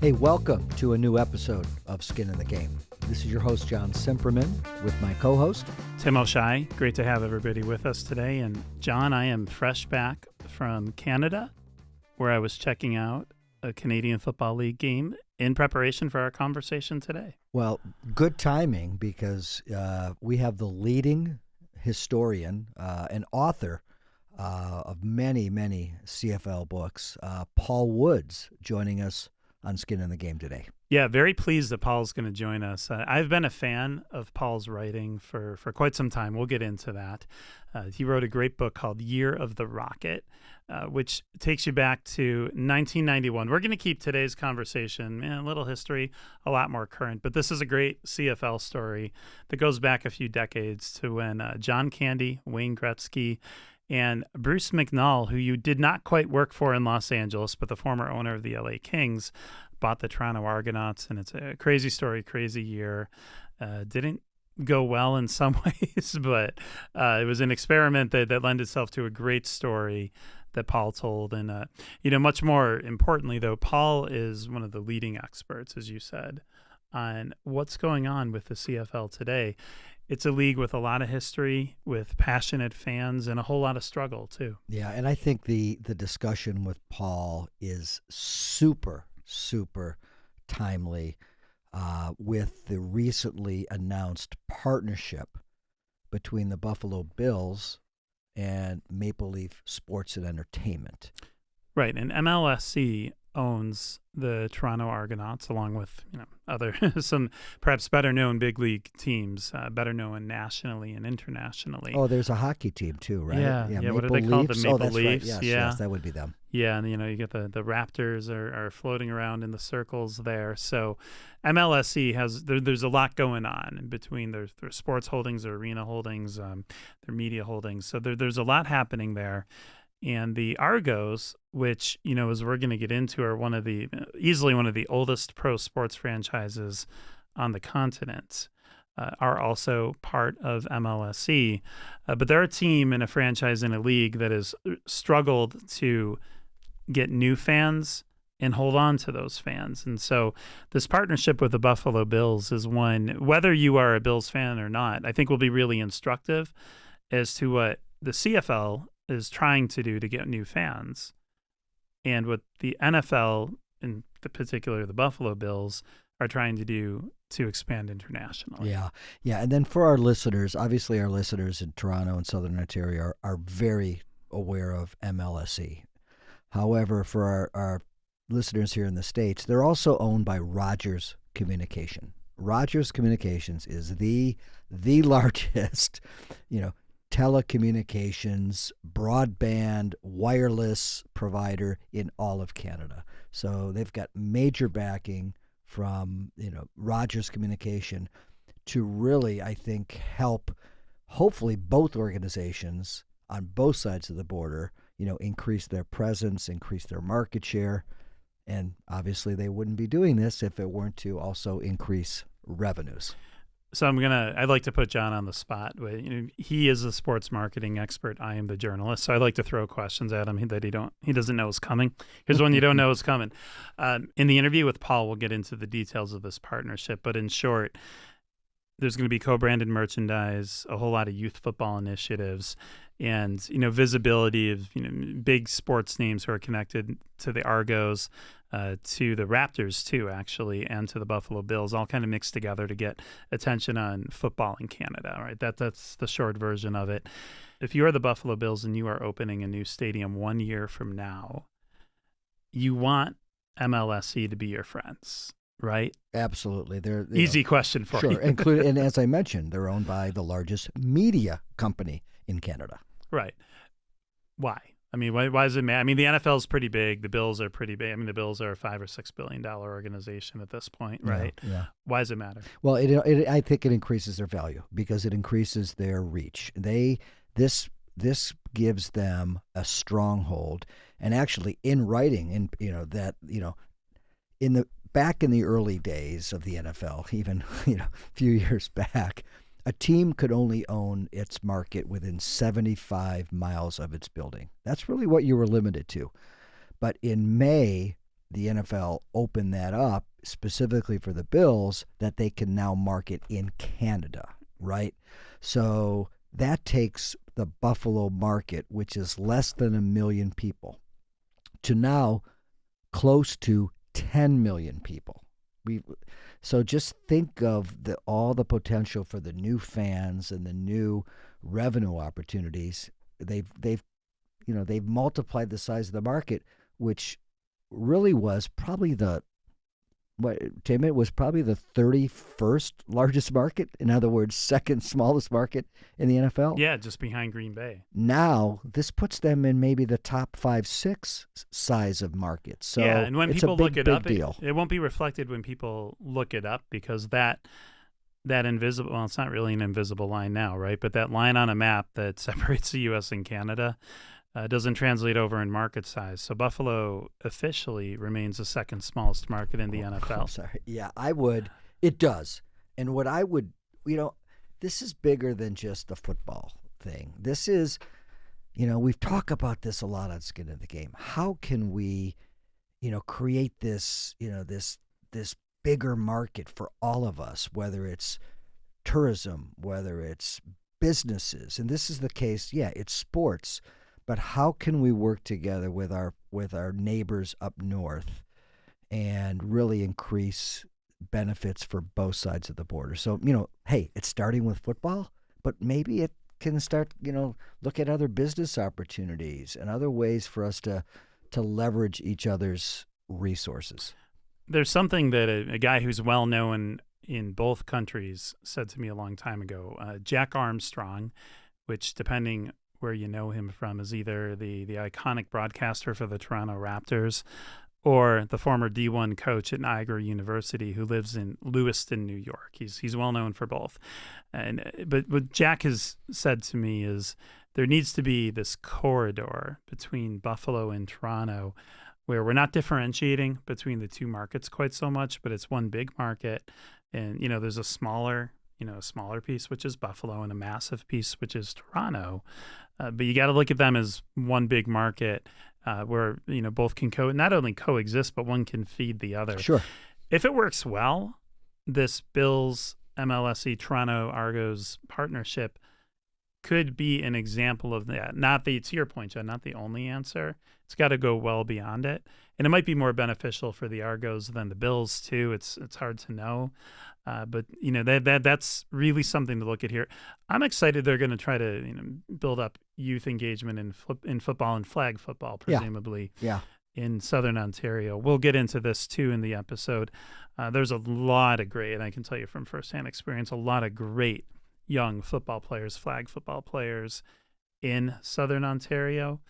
Hey, welcome to a new episode of Skin in the Game. This is your host, John Simperman, with my co-host, Tim O'Shea. Great to have everybody with us today. And John, I am fresh back from Canada, where I was checking out a Canadian Football League game in preparation for our conversation today. Well, good timing because we have the leading historian and author of many, many CFL books, Paul Woods, joining us on Skin in the Game today. Yeah, very pleased that Paul's going to join us. I've been a fan of Paul's writing for quite some time. We'll get into that. He wrote a great book called Year of the Rocket, which takes you back to 1991. We're going to keep today's conversation, a little history, a lot more current, but this is a great CFL story that goes back a few decades to when John Candy, Wayne Gretzky, and Bruce McNall, who you did not quite work for in Los Angeles, but the former owner of the LA Kings, bought the Toronto Argonauts, and it's a crazy story, crazy year. Didn't go well in some ways, but it was an experiment that lent itself to a great story that Paul told. And, much more importantly, though, Paul is one of the leading experts, as you said, on what's going on with the CFL today. It's a league with a lot of history, with passionate fans, and a whole lot of struggle, too. Yeah, and I think the discussion with Paul is super timely with the recently announced partnership between the Buffalo Bills and Maple Leaf Sports and Entertainment. Right, and MLSE owns the Toronto Argonauts, along with other some perhaps better known big league teams, better known nationally and internationally. Oh, there's a hockey team too, right? Yeah. What are they called? The Maple Leafs. Right. Yes, that would be them. Yeah, and you get the Raptors are floating around in the circles there. So MLSE has there's a lot going on in between their sports holdings, their arena holdings, their media holdings. So there's a lot happening there. And the Argos, which, as we're going to get into, are easily one of the oldest pro sports franchises on the continent, are also part of MLSE. But they're a team and a franchise in a league that has struggled to get new fans and hold on to those fans. And so this partnership with the Buffalo Bills is one, whether you are a Bills fan or not, I think will be really instructive as to what the CFL is trying to do to get new fans, and what the NFL, in particular the Buffalo Bills, are trying to do to expand internationally. Yeah. And then for our listeners, obviously our listeners in Toronto and Southern Ontario are very aware of MLSE. However, for our listeners here in the States, they're also owned by Rogers Communication. Rogers Communications is the largest, telecommunications, broadband, wireless provider in all of Canada. So they've got major backing from, Rogers Communication to really, I think, help hopefully both organizations on both sides of the border, increase their presence, increase their market share. And obviously they wouldn't be doing this if it weren't to also increase revenues. So I'd like to put John on the spot. He is a sports marketing expert. I am the journalist. So I'd like to throw questions at him that he doesn't know is coming. Here's one you don't know is coming. In the interview with Paul, we'll get into the details of this partnership. But in short, there's going to be co-branded merchandise, a whole lot of youth football initiatives, and visibility of big sports names who are connected to the Argos, to the Raptors too, actually, and to the Buffalo Bills, all kind of mixed together to get attention on football in Canada. Right, that's the short version of it. If you are the Buffalo Bills and you are opening a new stadium 1 year from now, you want MLSE to be your friends. Right? Absolutely. They're easy question for you. Sure. And as I mentioned, they're owned by the largest media company in Canada. Right. Why? I mean, why does it matter? I mean, the NFL is pretty big. The Bills are pretty big. I mean, the Bills are a $5 or $6 billion organization at this point, right? Yeah. Why does it matter? Well, I think it increases their value because it increases their reach. This gives them a stronghold, and actually in writing, back in the early days of the NFL, even a few years back, a team could only own its market within 75 miles of its building. That's really what you were limited to. But in May the NFL opened that up specifically for the Bills that they can now market in Canada, right? So that takes the Buffalo market, which is less than 1 million people, to now close to 10 million people. So just think of all the potential for the new fans and the new revenue opportunities. They've multiplied the size of the market, which really was probably Tim, it was probably the 31st largest market. In other words, second smallest market in the NFL. Yeah, just behind Green Bay. Now, this puts them in maybe the top 5, 6 size of markets. So yeah, and when it's people a big, look it big up, deal. it won't be reflected when people look it up, because that invisible, well, it's not really an invisible line now, right? But that line on a map that separates the U.S. and Canada doesn't translate over in market size. So Buffalo officially remains the second smallest market in the NFL. I'm sorry. Yeah, I would. It does. And what I would, this is bigger than just the football thing. This is, we've talked about this a lot on Skin in the Game. How can we, create this, this bigger market for all of us, whether it's tourism, whether it's businesses. And this is the case, it's sports. But how can we work together with our neighbors up north and really increase benefits for both sides of the border? So, hey, it's starting with football, but maybe it can start, look at other business opportunities and other ways for us to leverage each other's resources. There's something that a guy who's well known in both countries said to me a long time ago. Jack Armstrong, which, depending where you know him from, is either the iconic broadcaster for the Toronto Raptors or the former D1 coach at Niagara University who lives in Lewiston, New York. He's well known for both. But what Jack has said to me is there needs to be this corridor between Buffalo and Toronto where we're not differentiating between the two markets quite so much, but it's one big market. And, there's a smaller piece, which is Buffalo, and a massive piece, which is Toronto. But you got to look at them as one big market where, both can not only coexist, but one can feed the other. Sure. If it works well, this Bills, MLSE, Toronto Argos partnership could be an example of that. To your point, John, not the only answer. It's got to go well beyond it. And it might be more beneficial for the Argos than the Bills, too. It's hard to know. But that's really something to look at here. I'm excited they're going to try to build up youth engagement in football and flag football, presumably. Yeah. In Southern Ontario. We'll get into this too in the episode. There's a lot of great, and I can tell you from firsthand experience, a lot of great young football players, flag football players in Southern Ontario.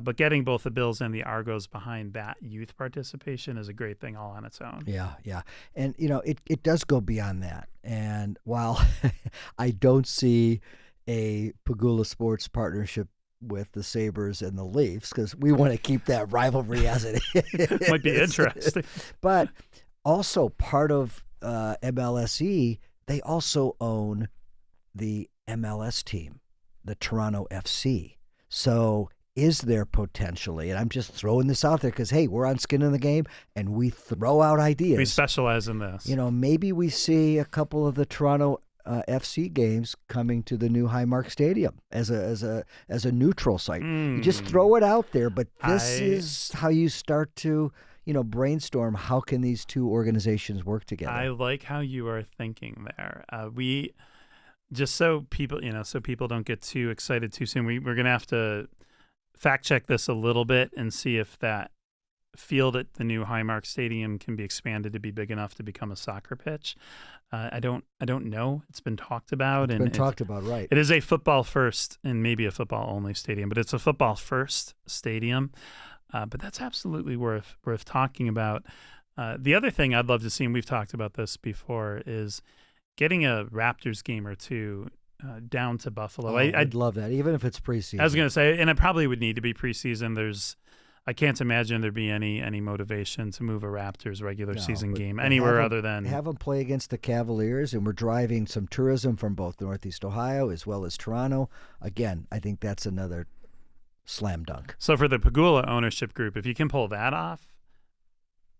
But getting both the Bills and the Argos behind that youth participation is a great thing all on its own. Yeah. And, it does go beyond that. And while I don't see a Pagula Sports partnership with the Sabres and the Leafs, because we want to keep that rivalry as it is. Might be interesting. But also part of MLSE, they also own the MLS team, the Toronto FC. So is there potentially, and I'm just throwing this out there because, hey, we're on Skin in the Game and we throw out ideas. We specialize in this. Maybe we see a couple of the Toronto FC games coming to the new Highmark Stadium as a neutral site. You just throw it out there, but this is how you start to brainstorm how can these two organizations work together. I like how you are thinking there. We just so people don't get too excited too soon. We're going to have to fact check this a little bit and see if that field at the new Highmark Stadium can be expanded to be big enough to become a soccer pitch. I don't know. It's been talked about. It's been talked about, right. It is a football first and maybe a football only stadium, but it's a football first stadium. But that's absolutely worth talking about. The other thing I'd love to see, and we've talked about this before, is getting a Raptors game or two down to Buffalo. I'd love that, even if it's preseason. I was going to say, and it probably would need to be preseason. I can't imagine there'd be any motivation to move a Raptors regular season game anywhere other than have them play against the Cavaliers, and we're driving some tourism from both Northeast Ohio as well as Toronto. Again, I think that's another slam dunk. So for the Pagula ownership group, if you can pull that off,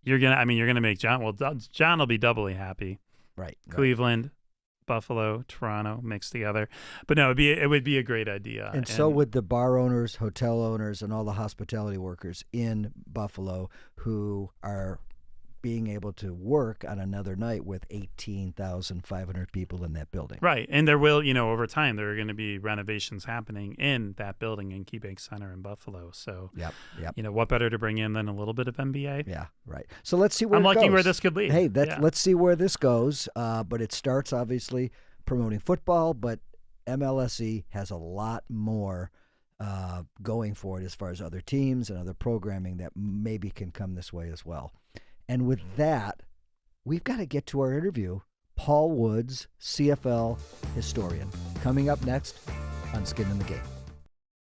you're gonna make John. Well, John will be doubly happy. Right, right. Cleveland, Buffalo, Toronto mixed together. But no, it would be a great idea. And so And would the bar owners, hotel owners, and all the hospitality workers in Buffalo who are being able to work on another night with 18,500 people in that building. right, and there will, over time, there are going to be renovations happening in that building in KeyBank Center in Buffalo. So, Yep, yep. what better to bring in than a little bit of NBA? Yeah, right. So let's see where I'm it liking goes. where this could lead. Hey, Yeah. let's see where this goes. But it starts obviously promoting football, but MLSE has a lot more going for it as far as other teams and other programming that maybe can come this way as well. And with that, we've got to get to our interview. Paul Woods, CFL historian, coming up next on Skin in the Game.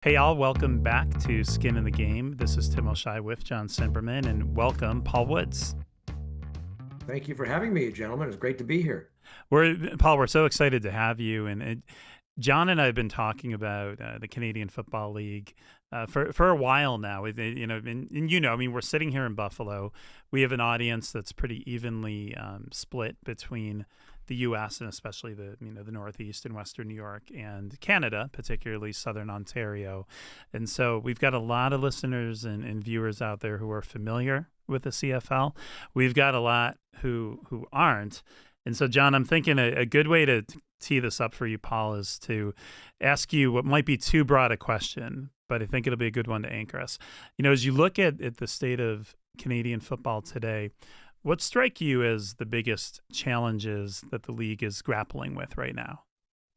Hey, all, welcome back to Skin in the Game. This is Tim O'Shea with John Simperman, and welcome, Paul Woods. Thank you for having me, gentlemen. It's great to be here. Paul, we're so excited to have you. And John and I have been talking about the Canadian Football League for a while now. We're sitting here in Buffalo. We have an audience that's pretty evenly split between the U.S. and especially the Northeast and Western New York and Canada, particularly Southern Ontario. And so we've got a lot of listeners and viewers out there who are familiar with the CFL. We've got a lot who aren't. And so, John, I'm thinking a good way to tee this up for you, Paul, is to ask you what might be too broad a question, but I think it'll be a good one to anchor us. As you look at the state of Canadian football today, what strike you as the biggest challenges that the league is grappling with right now?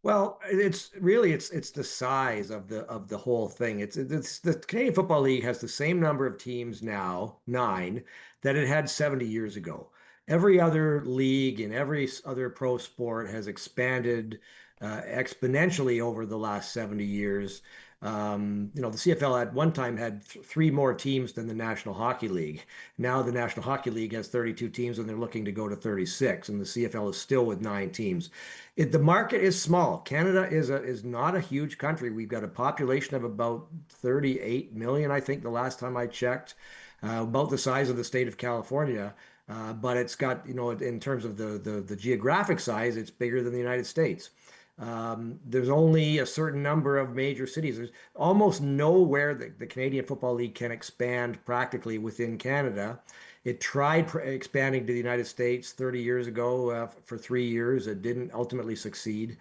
Well, it's the size of the whole thing. It's the Canadian Football League has the same number of teams now, 9, that it had 70 years ago. Every other league and every other pro sport has expanded exponentially over the last 70 years. The CFL at one time had 3 more teams than the National Hockey League. Now the National Hockey League has 32 teams and they're looking to go to 36, and the CFL is still with 9 teams. The market is small. Canada is not a huge country. We've got a population of about 38 million, I think, the last time I checked, about the size of the state of California. But it's got, in terms of the geographic size, it's bigger than the United States. There's only a certain number of major cities. There's almost nowhere that the Canadian Football League can expand practically within Canada. It tried expanding to the United States 30 years ago for 3 years. It didn't ultimately succeed.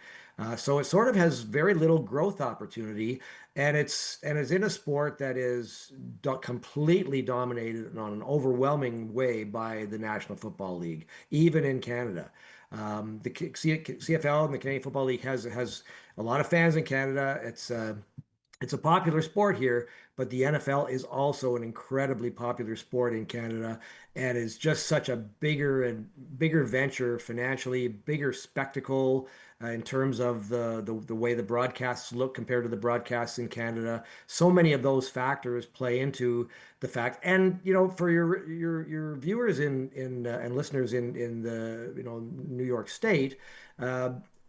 So it sort of has very little growth opportunity, and it's in a sport that is completely dominated on an overwhelming way by the National Football League, even in Canada. The CFL and the Canadian Football League has a lot of fans in Canada. It's a popular sport here, but the NFL is also an incredibly popular sport in Canada, and is just such a bigger and bigger venture financially, bigger spectacle in terms of the way the broadcasts look compared to the broadcasts in Canada. So many of those factors play into the fact, and for your viewers and listeners in the New York State.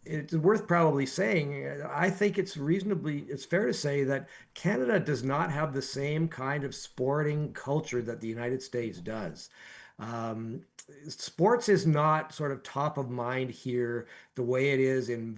It's worth probably saying, I think it's fair to say that Canada does not have the same kind of sporting culture that the United States does. Um, Sports is not sort of top of mind here the way it is in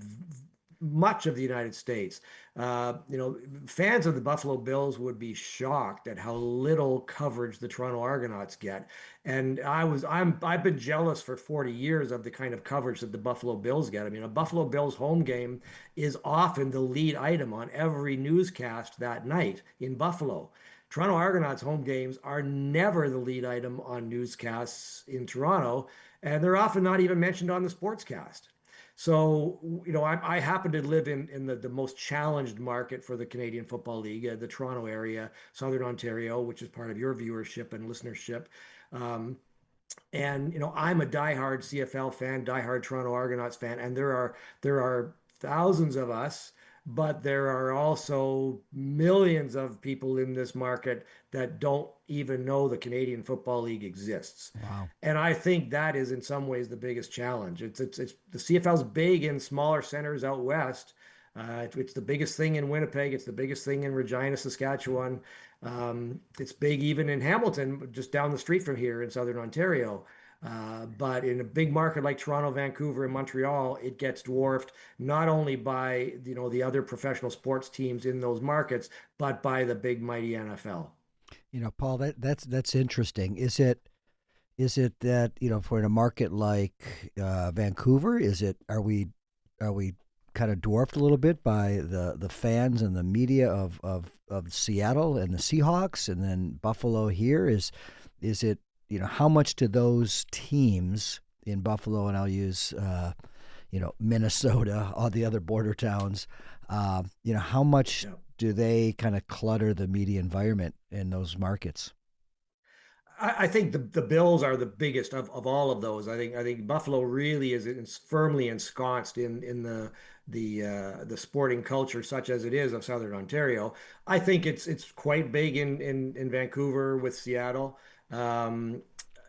much of the United States. Fans of the Buffalo Bills would be shocked at how little coverage the Toronto Argonauts get. And I've been jealous for 40 years of the kind of coverage that the Buffalo Bills get. I mean, a Buffalo Bills home game is often the lead item on every newscast that night in Buffalo. Toronto Argonauts home games are never the lead item on newscasts in Toronto, and they're often not even mentioned on the sportscast. So, I happen to live in the most challenged market for the Canadian Football League, the Toronto area, Southern Ontario, which is part of your viewership and listenership. Um, and I'm a diehard CFL fan, diehard Toronto Argonauts fan, and there are thousands of us, but there are also millions of people in this market that don't even know the Canadian Football League exists. Wow. And I think that is in some ways the biggest challenge. It's the CFL's big in smaller centers out west. It's the biggest thing in Winnipeg. It's the biggest thing in Regina, Saskatchewan. It's big even in Hamilton, just down the street from here in Southern Ontario. But in a big market like Toronto, Vancouver, and Montreal, it gets dwarfed not only by the other professional sports teams in those markets, but by the big mighty NFL. Paul, that's interesting. Is it that for in a market like Vancouver, are we kind of dwarfed a little bit by the fans and the media of Seattle and the Seahawks, and then Buffalo here is it how much do those teams in Buffalo, and I'll use Minnesota, all the other border towns, how much Yeah. do they kind of clutter the media environment in those markets? I think the Bills are the biggest of all of those. I think Buffalo really is firmly ensconced in the sporting culture such as it is of Southern Ontario. I think it's quite big in Vancouver with Seattle. Um,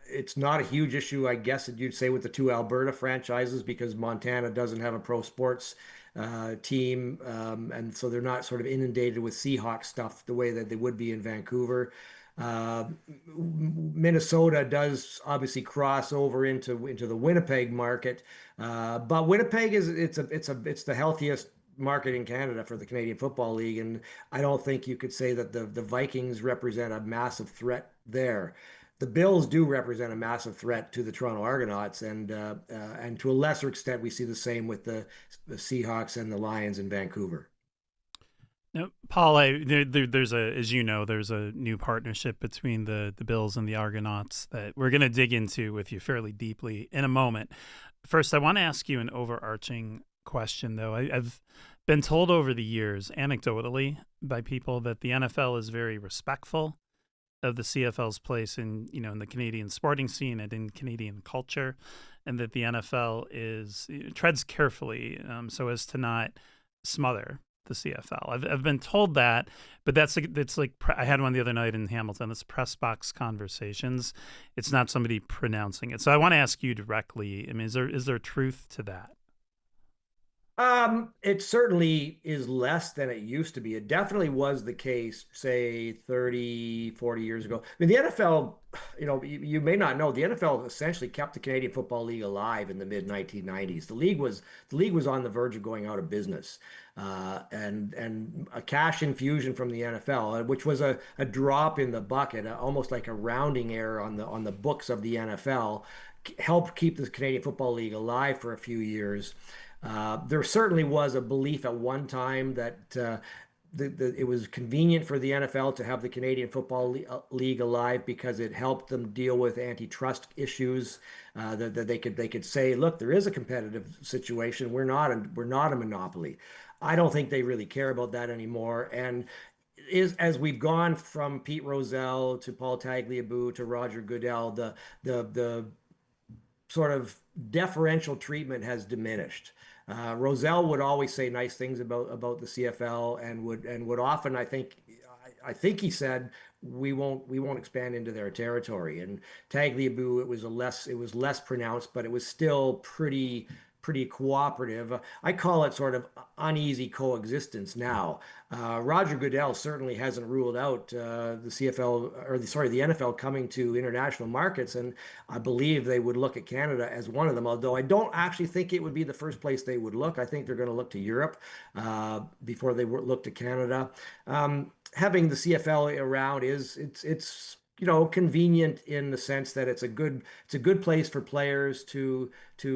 it's not a huge issue, I guess, that you'd say with the two Alberta franchises because Montana doesn't have a pro sports team, and so they're not sort of inundated with Seahawks stuff the way that they would be in Vancouver. Uh, Minnesota does obviously cross over into the Winnipeg market, but Winnipeg it's the healthiest market in Canada for the Canadian Football League, and I don't think you could say that the Vikings represent a massive threat there. The Bills do represent a massive threat to the Toronto Argonauts, and to a lesser extent, we see the same with the Seahawks and the Lions in Vancouver. Now, Paul, there's as you know, there's a new partnership between the Bills and the Argonauts that we're going to dig into with you fairly deeply in a moment. First, I want to ask you an overarching question, though. I've been told over the years, anecdotally, by people that the NFL is very respectful of the CFL's place in the Canadian sporting scene and in Canadian culture, and that the NFL treads carefully so as to not smother the CFL. I've been told that, but that's like I had one the other night in Hamilton. It's press box conversations. It's not somebody pronouncing it. So I want to ask you directly. I mean, is there truth to that? It certainly is less than it used to be. It definitely was the case, say 30, 40 years ago. I mean, the NFL, you may not know, the NFL essentially kept the Canadian Football League alive in the mid 1990s. The league was on the verge of going out of business. And a cash infusion from the NFL, which was a drop in the bucket, almost like a rounding error on the books of the NFL, helped keep the Canadian Football League alive for a few years. There certainly was a belief at one time that it was convenient for the NFL to have the Canadian Football League alive because it helped them deal with antitrust issues. That they could say, look, there is a competitive situation. We're not a monopoly. I don't think they really care about that anymore. And as we've gone from Pete Rozelle to Paul Tagliabue to Roger Goodell, the sort of deferential treatment has diminished. Rozelle would always say nice things about the CFL and would often I think he said we won't expand into their territory. And Tagliabue it was less pronounced, but it was still pretty cooperative. I call it sort of uneasy coexistence now. Roger Goodell certainly hasn't ruled out the CFL the NFL coming to international markets, and I believe they would look at Canada as one of them. Although I don't actually think it would be the first place they would look. I think they're going to look to Europe before they look to Canada. Having the CFL around it's convenient in the sense that it's a good place for players to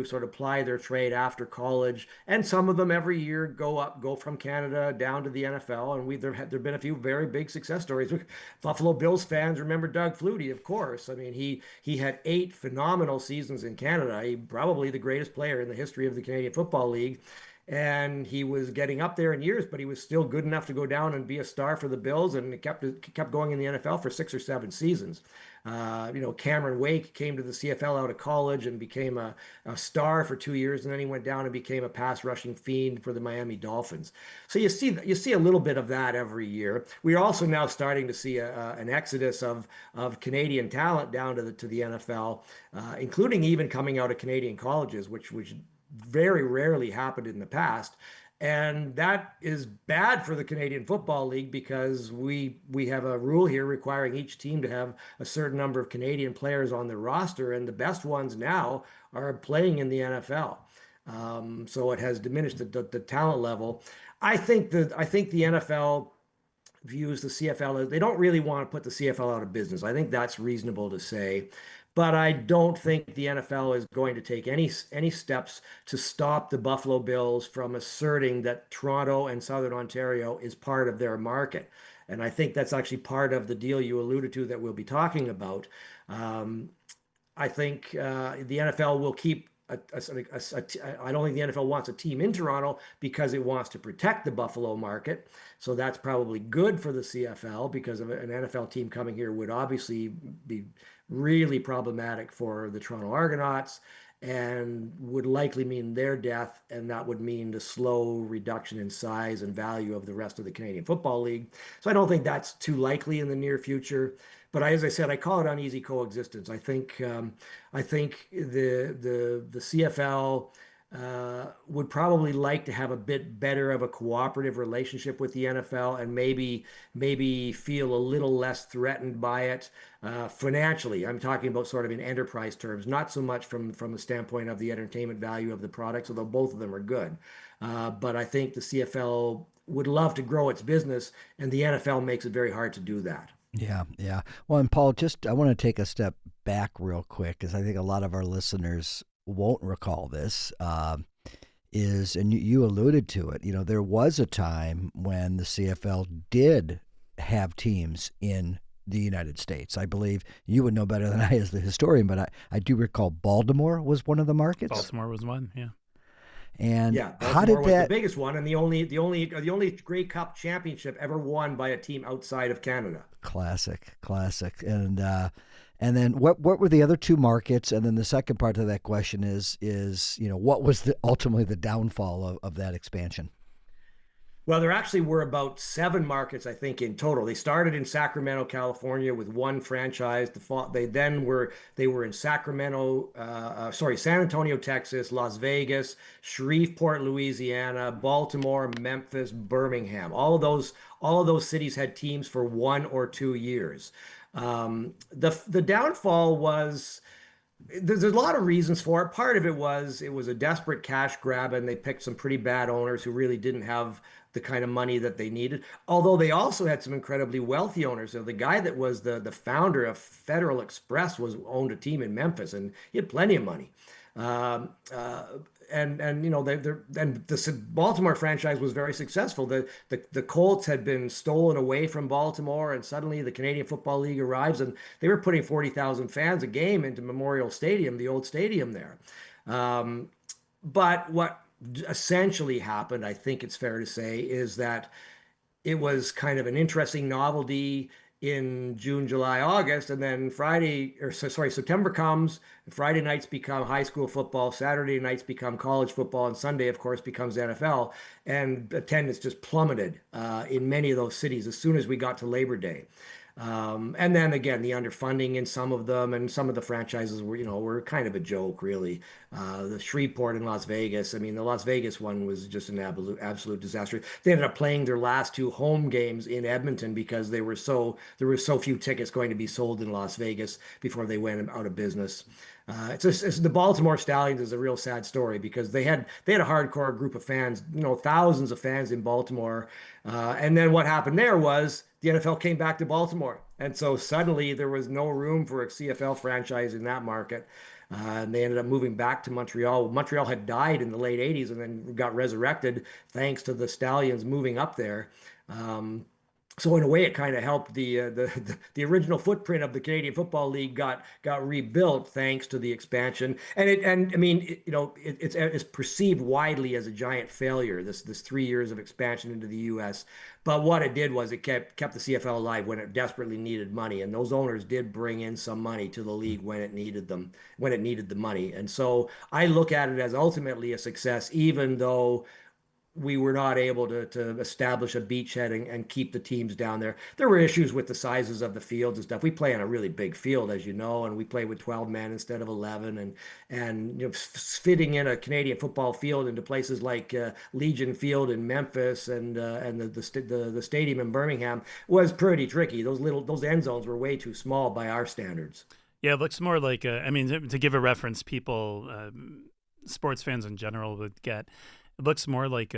sort of ply their trade after college, and some of them every year go from Canada down to the NFL, and there've been a few very big success stories. Buffalo Bills fans remember Doug Flutie, of course. I mean, he had 8 phenomenal seasons in Canada. He probably the greatest player in the history of the Canadian Football League. And he was getting up there in years, but he was still good enough to go down and be a star for the Bills, and it kept going in the NFL for 6 or 7 seasons. Cameron Wake came to the CFL out of college and became a star for 2 years, and then he went down and became a pass rushing fiend for the Miami Dolphins. So you see a little bit of that every year. We are also now starting to see an exodus of Canadian talent down to the NFL, including even coming out of Canadian colleges, which very rarely happened in the past. And that is bad for the Canadian Football League because we have a rule here requiring each team to have a certain number of Canadian players on their roster, and the best ones now are playing in the NFL. So it has diminished the talent level. I think the NFL views the CFL as they don't really want to put the CFL out of business. I think that's reasonable to say. But I don't think the NFL is going to take any steps to stop the Buffalo Bills from asserting that Toronto and Southern Ontario is part of their market. And I think that's actually part of the deal you alluded to that we'll be talking about. Um, I think the NFL will keep I don't think the NFL wants a team in Toronto because it wants to protect the Buffalo market. So that's probably good for the CFL because of an NFL team coming here would obviously be really problematic for the Toronto Argonauts and would likely mean their death, and that would mean the slow reduction in size and value of the rest of the Canadian Football League. So I don't think that's too likely in the near future. But as I said, I call it uneasy coexistence. I think the CFL would probably like to have a bit better of a cooperative relationship with the NFL and maybe feel a little less threatened by it financially. I'm talking about sort of in enterprise terms, not so much from the standpoint of the entertainment value of the products, although both of them are good. But I think the CFL would love to grow its business, and the NFL makes it very hard to do that. Yeah, yeah. Well, and Paul, just I want to take a step back real quick because I think a lot of our listeners won't recall this. And you alluded to it. You know, there was a time when the CFL did have teams in the United States. I believe you would know better than I as the historian, but I do recall Baltimore was one of the markets. Baltimore was one, yeah. And Yeah, how Baltimore did was the that biggest one and the only Grey Cup championship ever won by a team outside of Canada. classic. And then what were the other two markets? And then the second part of that question is what was ultimately the downfall of that expansion? Well, there actually were about seven markets, I think, in total. They started in Sacramento, California, with one franchise. They were in San Antonio, Texas, Las Vegas, Shreveport, Louisiana, Baltimore, Memphis, Birmingham. All of those cities had teams for 1 or 2 years. The downfall was there's a lot of reasons for it. Part of it was a desperate cash grab, and they picked some pretty bad owners who really didn't have the kind of money that they needed. Although they also had some incredibly wealthy owners. So the guy that was the founder of Federal Express was owned a team in Memphis, and he had plenty of money. Um, uh, and the Baltimore franchise was very successful. The Colts had been stolen away from Baltimore, and suddenly the Canadian Football League arrives, and they were putting 40,000 fans a game into Memorial Stadium, the old stadium there. Um, but what essentially happened, I think it's fair to say, is that it was kind of an interesting novelty in June, July, August, and then September comes. Friday nights become high school football, Saturday nights become college football, and Sunday, of course, becomes NFL. And attendance just plummeted in many of those cities as soon as we got to Labor Day. And then again, the underfunding in some of them, and some of the franchises were kind of a joke, really. The Shreveport in Las Vegas. I mean, the Las Vegas one was just an absolute disaster. They ended up playing their last two home games in Edmonton because there were so few tickets going to be sold in Las Vegas before they went out of business. The Baltimore Stallions is a real sad story because they had a hardcore group of fans, thousands of fans in Baltimore, and then what happened there was the NFL came back to Baltimore, and so suddenly there was no room for a CFL franchise in that market, and they ended up moving back to Montreal. Montreal had died in the late '80s and then got resurrected thanks to the Stallions moving up there. Um, so in a way, it kind of helped the original footprint of the Canadian Football League got rebuilt thanks to the expansion. And I mean, it's perceived widely as a giant failure, this 3 years of expansion into the U.S. But what it did was it kept the CFL alive when it desperately needed money, and those owners did bring in some money to the league when it needed the money. And so I look at it as ultimately a success, even though we were not able to establish a beachhead and keep the teams down there. There were issues with the sizes of the fields and stuff. We play on a really big field, as you know, and we play with 12 men instead of 11. And fitting in a Canadian football field into places like Legion Field in Memphis and the stadium in Birmingham was pretty tricky. Those end zones were way too small by our standards. Yeah, it looks more like I mean, to give a reference, people, sports fans in general would get. It looks more like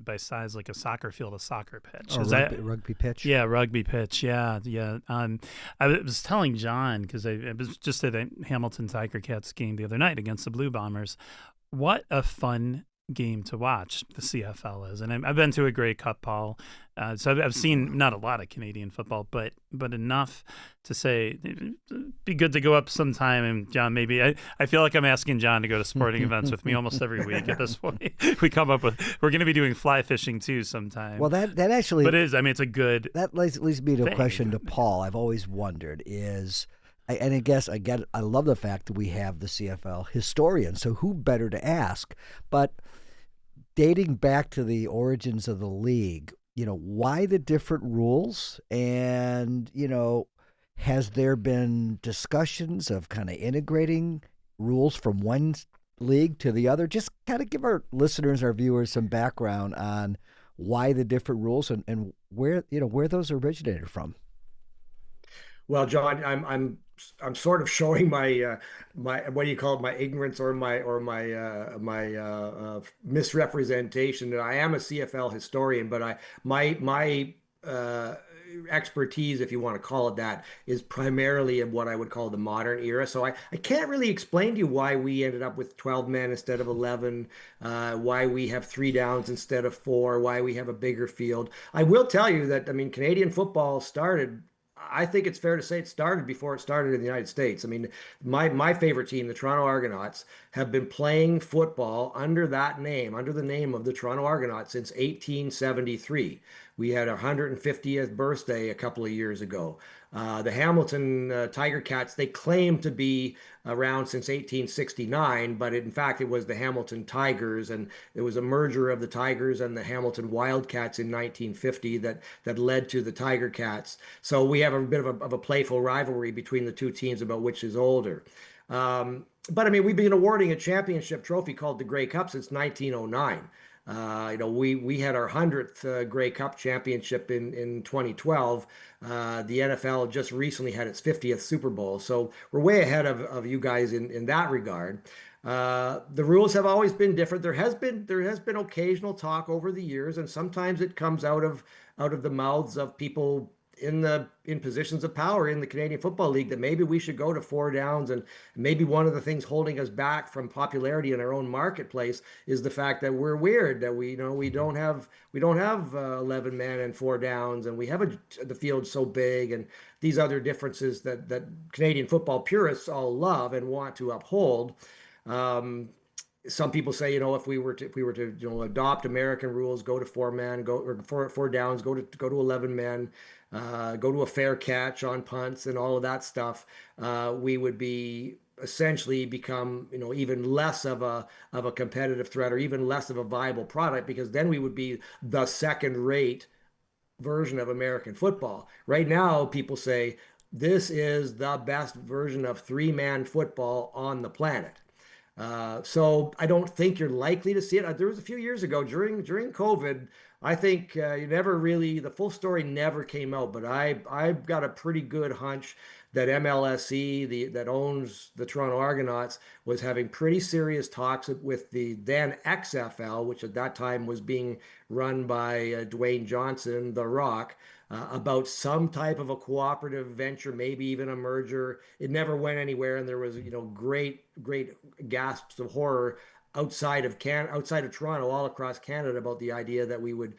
by size, like a soccer field, a soccer pitch. Or Is rugby pitch. Yeah, rugby pitch. Yeah, yeah. I was telling John because I was just at a Hamilton Tiger Cats game the other night against the Blue Bombers. What a fun game to watch the CFL is, and I've been to a Grey Cup, Paul. So I've seen not a lot of Canadian football, but enough to say it'd be good to go up sometime. And John, maybe I feel like I'm asking John to go to sporting events with me almost every week at this point. We're going to be doing fly fishing too sometime. Well, that actually, but it's a good. That leads me to a thing. question to Paul. I've always wondered and I guess I love the fact that we have the CFL historian. So who better to ask? But dating back to the origins of the league, why the different rules? And, has there been discussions of kind of integrating rules from one league to the other? Just kind of give our listeners, our viewers, some background on why the different rules and where those originated from. Well, John, I'm sort of showing my my what do you call it, my ignorance or my misrepresentation that I am a CFL historian, but my expertise, if you want to call it that, is primarily in what I would call the modern era. So I can't really explain to you why we ended up with 12 men instead of 11, why we have 3 downs instead of 4, why we have a bigger field. I will tell you that, I mean, Canadian football started. I think it's fair to say it started before it started in the United States. I mean, my favorite team, the Toronto Argonauts, have been playing football under that name, under the name of the Toronto Argonauts since 1873. We had our 150th birthday a couple of years ago. The Hamilton Tiger Cats, they claim to be around since 1869, but in fact, it was the Hamilton Tigers, and it was a merger of the Tigers and the Hamilton Wildcats in 1950 that led to the Tiger Cats. So we have a bit of a playful rivalry between the two teams about which is older. But I mean, we've been awarding a championship trophy called the Grey Cup since 1909. We had our 100th Grey Cup championship in 2012. The NFL just recently had its 50th Super Bowl, so we're way ahead of you guys in that regard. The rules have always been different. There has been occasional talk over the years, and sometimes it comes out of the mouths of people in positions of power in the Canadian Football League that maybe we should go to 4 downs, and maybe one of the things holding us back from popularity in our own marketplace is the fact that we're weird, that we don't have 11 men and 4 downs, and we have the field so big, and these other differences that Canadian football purists all love and want to uphold. Um, some people say, if we were to adopt American rules, go to 4 men, go or 4 downs, go to 11 men, go to a fair catch on punts and all of that stuff, we would be essentially become, even less of a competitive threat, or even less of a viable product, because then we would be the second rate version of American football. Right now, people say this is the best version of 3-man football on the planet. So I don't think you're likely to see it. There was a few years ago during COVID. I think you never really the full story never came out, but I've got a pretty good hunch that MLSE, that owns the Toronto Argonauts, was having pretty serious talks with the then XFL, which at that time was being run by Dwayne Johnson, The Rock, about some type of a cooperative venture, maybe even a merger. It never went anywhere, and there was, great gasps of horror outside of Toronto, all across Canada, about the idea that we would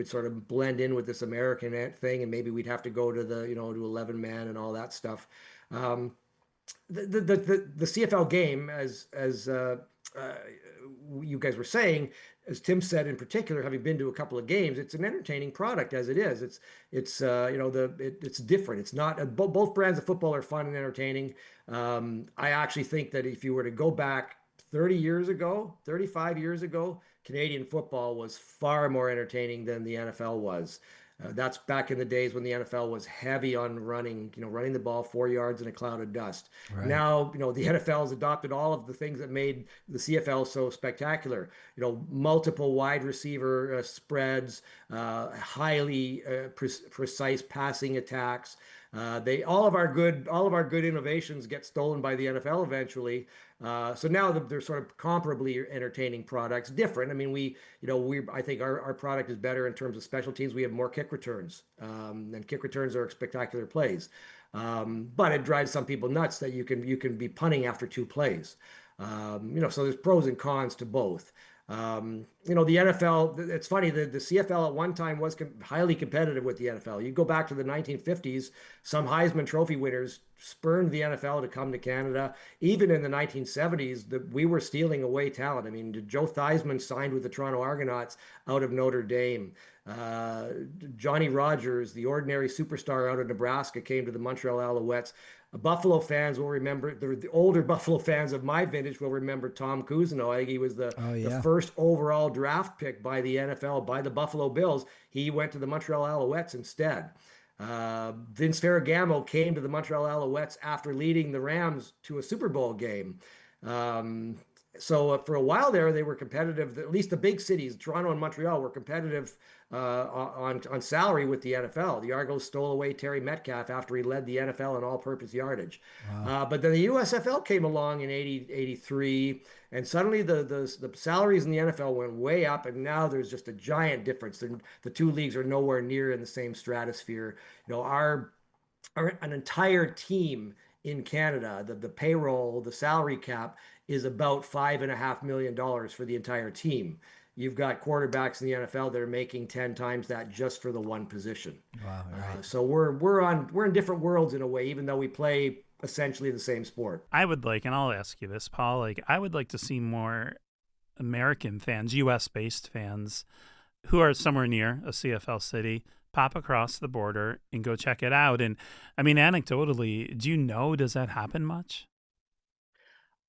sort of blend in with this American thing, and maybe we'd have to go to to 11 man and all that stuff. Um, the CFL game, uh, you guys were saying, as Tim said in particular, having been to a couple of games, it's an entertaining product as it is. It's different. It's not both brands of football are fun and entertaining. I actually think that if you were to go back 30 years ago, 35 years ago, Canadian football was far more entertaining than the NFL was. That's back in the days when the NFL was heavy on running, running the ball 4 yards in a cloud of dust. Right. Now, the NFL has adopted all of the things that made the CFL so spectacular. Multiple wide receiver spreads, highly precise passing attacks. They all of our good innovations get stolen by the NFL eventually. So now they're sort of comparably entertaining products, different. I mean, I think our product is better in terms of special teams. We have more kick returns, and kick returns are spectacular plays. But it drives some people nuts that you can be punting after 2 plays. So there's pros and cons to both. The NFL, it's funny, the CFL at one time was highly competitive with the NFL. You go back to the 1950s, some Heisman Trophy winners spurned the NFL to come to Canada. Even in the 1970s, we were stealing away talent. I mean, Joe Theismann signed with the Toronto Argonauts out of Notre Dame. Uh, Johnny Rogers, the ordinary superstar out of Nebraska, came to the Montreal Alouettes. Buffalo fans will remember, the older Buffalo fans of my vintage will remember Tom Cousineau. I think he was Oh the yeah. first overall draft pick by the NFL, by the Buffalo Bills. He went to the Montreal Alouettes instead. Vince Ferragamo came to the Montreal Alouettes after leading the Rams to a Super Bowl game. Um, so for a while there, they were competitive. At least the big cities, Toronto and Montreal, were competitive on salary with the NFL. The Argos stole away Terry Metcalf after he led the NFL in all-purpose yardage. Wow. But then the USFL came along in 80, 83, and suddenly the salaries in the NFL went way up, and now there's just a giant difference. The two leagues are nowhere near in the same stratosphere. An entire team in Canada, the payroll, the salary cap is about $5.5 million for the entire team. You've got quarterbacks in the NFL that are making 10 times that just for the one position. Wow. Right. So we're in different worlds in a way, even though we play essentially the same sport. I would like, and I'll ask you this, Paul, like I would like to see more American fans, US based fans who are somewhere near a CFL city pop across the border and go check it out. And I mean, anecdotally, does that happen much?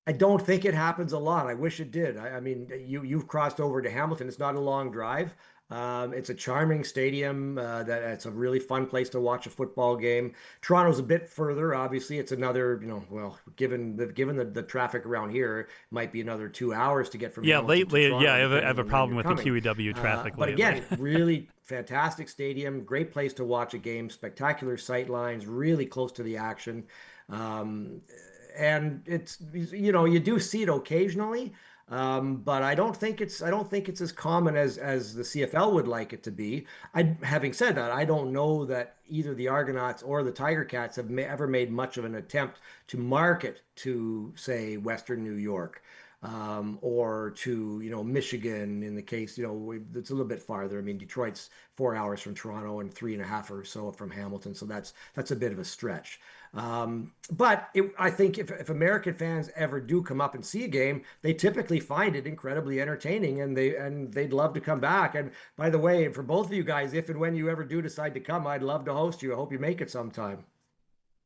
I don't think it happens a lot. I wish it did. I mean, you've crossed over to Hamilton. It's not a long drive. It's a charming stadium. That it's a really fun place to watch a football game. Toronto's a bit further. Obviously, it's another. Well, given the traffic around here, it might be another 2 hours to get from Yeah, Hamilton to lately, yeah, Toronto, I have depending a on when problem you're with the coming. QEW traffic But lately. again, really fantastic stadium, great place to watch a game, spectacular sight lines, really close to the action. Um, and you do see it occasionally, but I don't think it's as common as the CFL would like it to be. Having said that, I don't know that either the Argonauts or the Tiger Cats have ever made much of an attempt to market to, say, Western New York. Or to Michigan, in the case it's a little bit farther. I mean, Detroit's 4 hours from Toronto and 3.5 or so from Hamilton, so that's a bit of a stretch. But I think if American fans ever do come up and see a game, they typically find it incredibly entertaining, and they'd love to come back. And by the way, for both of you guys, if and when you ever do decide to come, I'd love to host you. I hope you make it sometime.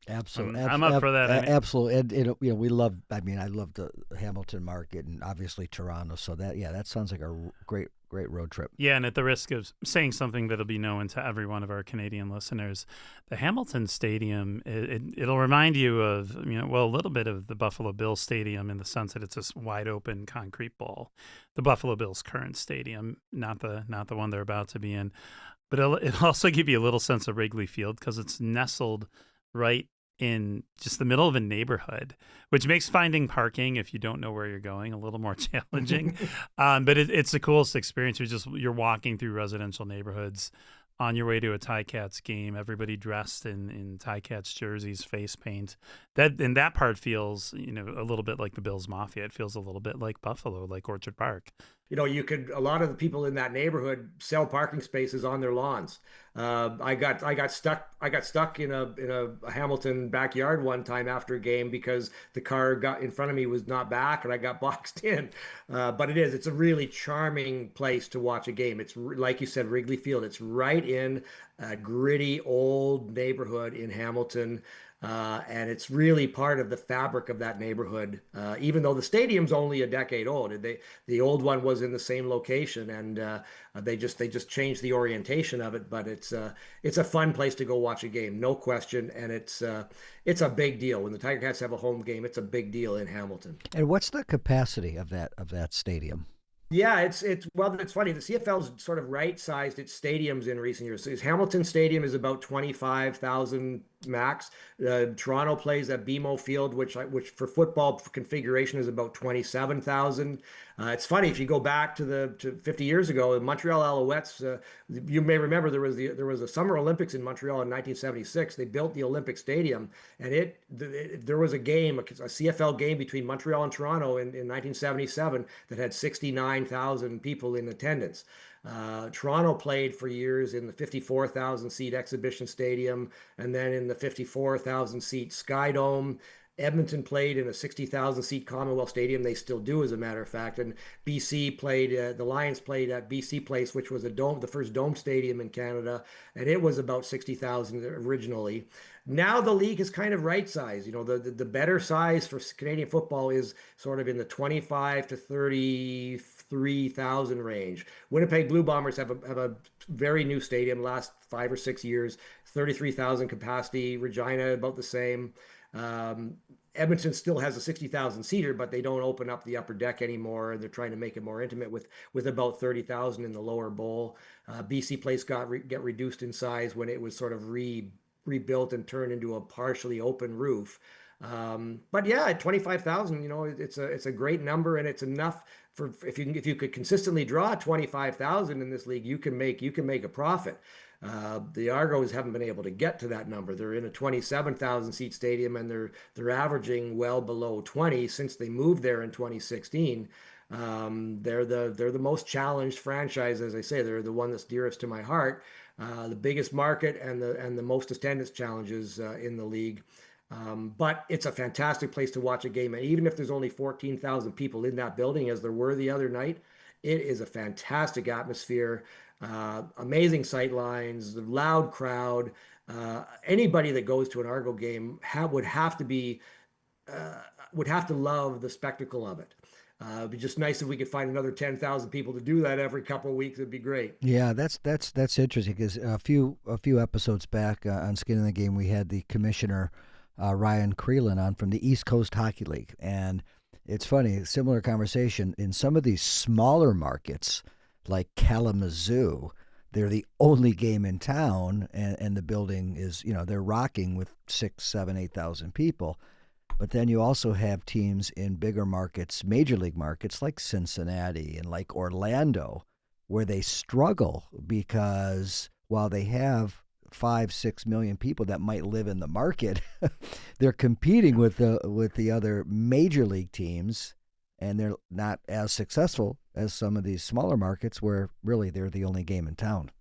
Absolutely, I'm up for that. absolutely, and we love. I mean, I love the Hamilton market and obviously Toronto. So that sounds like a great road trip. Yeah, and at the risk of saying something that'll be known to every one of our Canadian listeners, the Hamilton Stadium, it'll remind you of, a little bit of the Buffalo Bills Stadium in the sense that it's this wide open concrete bowl. The Buffalo Bills' current stadium, not the one they're about to be in, but it'll also give you a little sense of Wrigley Field because it's nestled right in just the middle of a neighborhood, which makes finding parking, if you don't know where you're going, a little more challenging. But it's the coolest experience. You're walking through residential neighborhoods on your way to a Ticats game, everybody dressed in Ticats jerseys, face paint. That part feels, a little bit like the Bills Mafia. It feels a little bit like Buffalo, like Orchard Park. A lot of the people in that neighborhood sell parking spaces on their lawns. I got stuck in a Hamilton backyard one time after a game because the car got in front of me was not back and I got boxed in. But it's a really charming place to watch a game. It's like you said, Wrigley Field. It's right in a gritty old neighborhood in Hamilton. And it's really part of the fabric of that neighborhood. Even though the stadium's only a decade old, the old one was in the same location, and they just changed the orientation of it. But it's a fun place to go watch a game, no question, and it's a big deal when the Tiger Cats have a home game. It's a big deal in Hamilton. And what's the capacity of that stadium? Yeah, it's well, it's funny. The CFL's sort of right-sized its stadiums in recent years. So Hamilton Stadium is about 25,000 max. Toronto plays at BMO Field, which for football configuration is about 27,000. It's funny if you go back to 50 years ago, the Montreal Alouettes. You may remember there was a Summer Olympics in Montreal in 1976. They built the Olympic Stadium, and there was a game, a CFL game between Montreal and Toronto in 1977 that had 69,000 people in attendance. Toronto played for years in the 54,000 seat exhibition stadium and then in the 54,000 seat Sky Dome. Edmonton played in a 60,000 seat Commonwealth Stadium. They still do, as a matter of fact. And the Lions played at BC Place, which was the first dome stadium in Canada, and it was about 60,000 originally. Now the league is kind of right size. The better size for Canadian football is sort of in the 25 to 33,000 range. Winnipeg Blue Bombers have a very new stadium, last 5 or 6 years, 33,000 capacity. Regina about the same. Edmonton still has a 60,000 seater, but they don't open up the upper deck anymore. They're trying to make it more intimate with about 30,000 in the lower bowl. BC Place get reduced in size when it was sort of rebuilt and turned into a partially open roof. But yeah, at 25,000, it's a great number, and it's enough for if you could consistently draw 25,000 in this league, you can make a profit. The Argos haven't been able to get to that number. They're in a 27,000 seat stadium, and they're averaging well below 20 since they moved there in 2016. They're the most challenged franchise, as I say. They're the one that's dearest to my heart, the biggest market and the most attendance challenges in the league. But it's a fantastic place to watch a game. And even if there's only 14,000 people in that building, as there were the other night, it is a fantastic atmosphere, amazing sight lines, the loud crowd. Anybody that goes to an Argo game uh, would have to love the spectacle of it. It'd be just nice if we could find another 10,000 people to do that every couple of weeks. It'd be great. Yeah, that's interesting because a few episodes back on Skin in the Game, we had the commissioner Ryan Creelan on from the East Coast Hockey League, and it's funny, similar conversation in some of these smaller markets like Kalamazoo. They're the only game in town, and the building is, they're rocking with 6, 7, 8,000 people. But then you also have teams in bigger markets, major league markets like Cincinnati and like Orlando, where they struggle because while they have 5, 6 million people that might live in the market, they're competing with the other major league teams, and they're not as successful as some of these smaller markets where really they're the only game in town.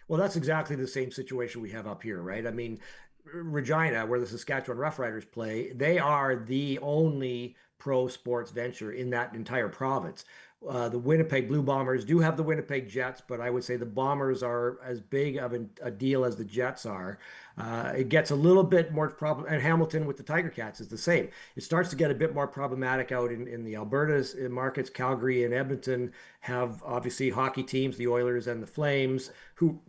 Well, that's exactly the same situation we have up here, right? I mean, Regina, where the Saskatchewan Roughriders play, they are the only pro sports venture in that entire province. The Winnipeg Blue Bombers do have the Winnipeg Jets, but I would say the Bombers are as big of a deal as the Jets are. It gets a little bit more problem, and Hamilton with the Tiger Cats is the same. It starts to get a bit more problematic out in the Alberta markets. Calgary and Edmonton have obviously hockey teams, the Oilers and the Flames, who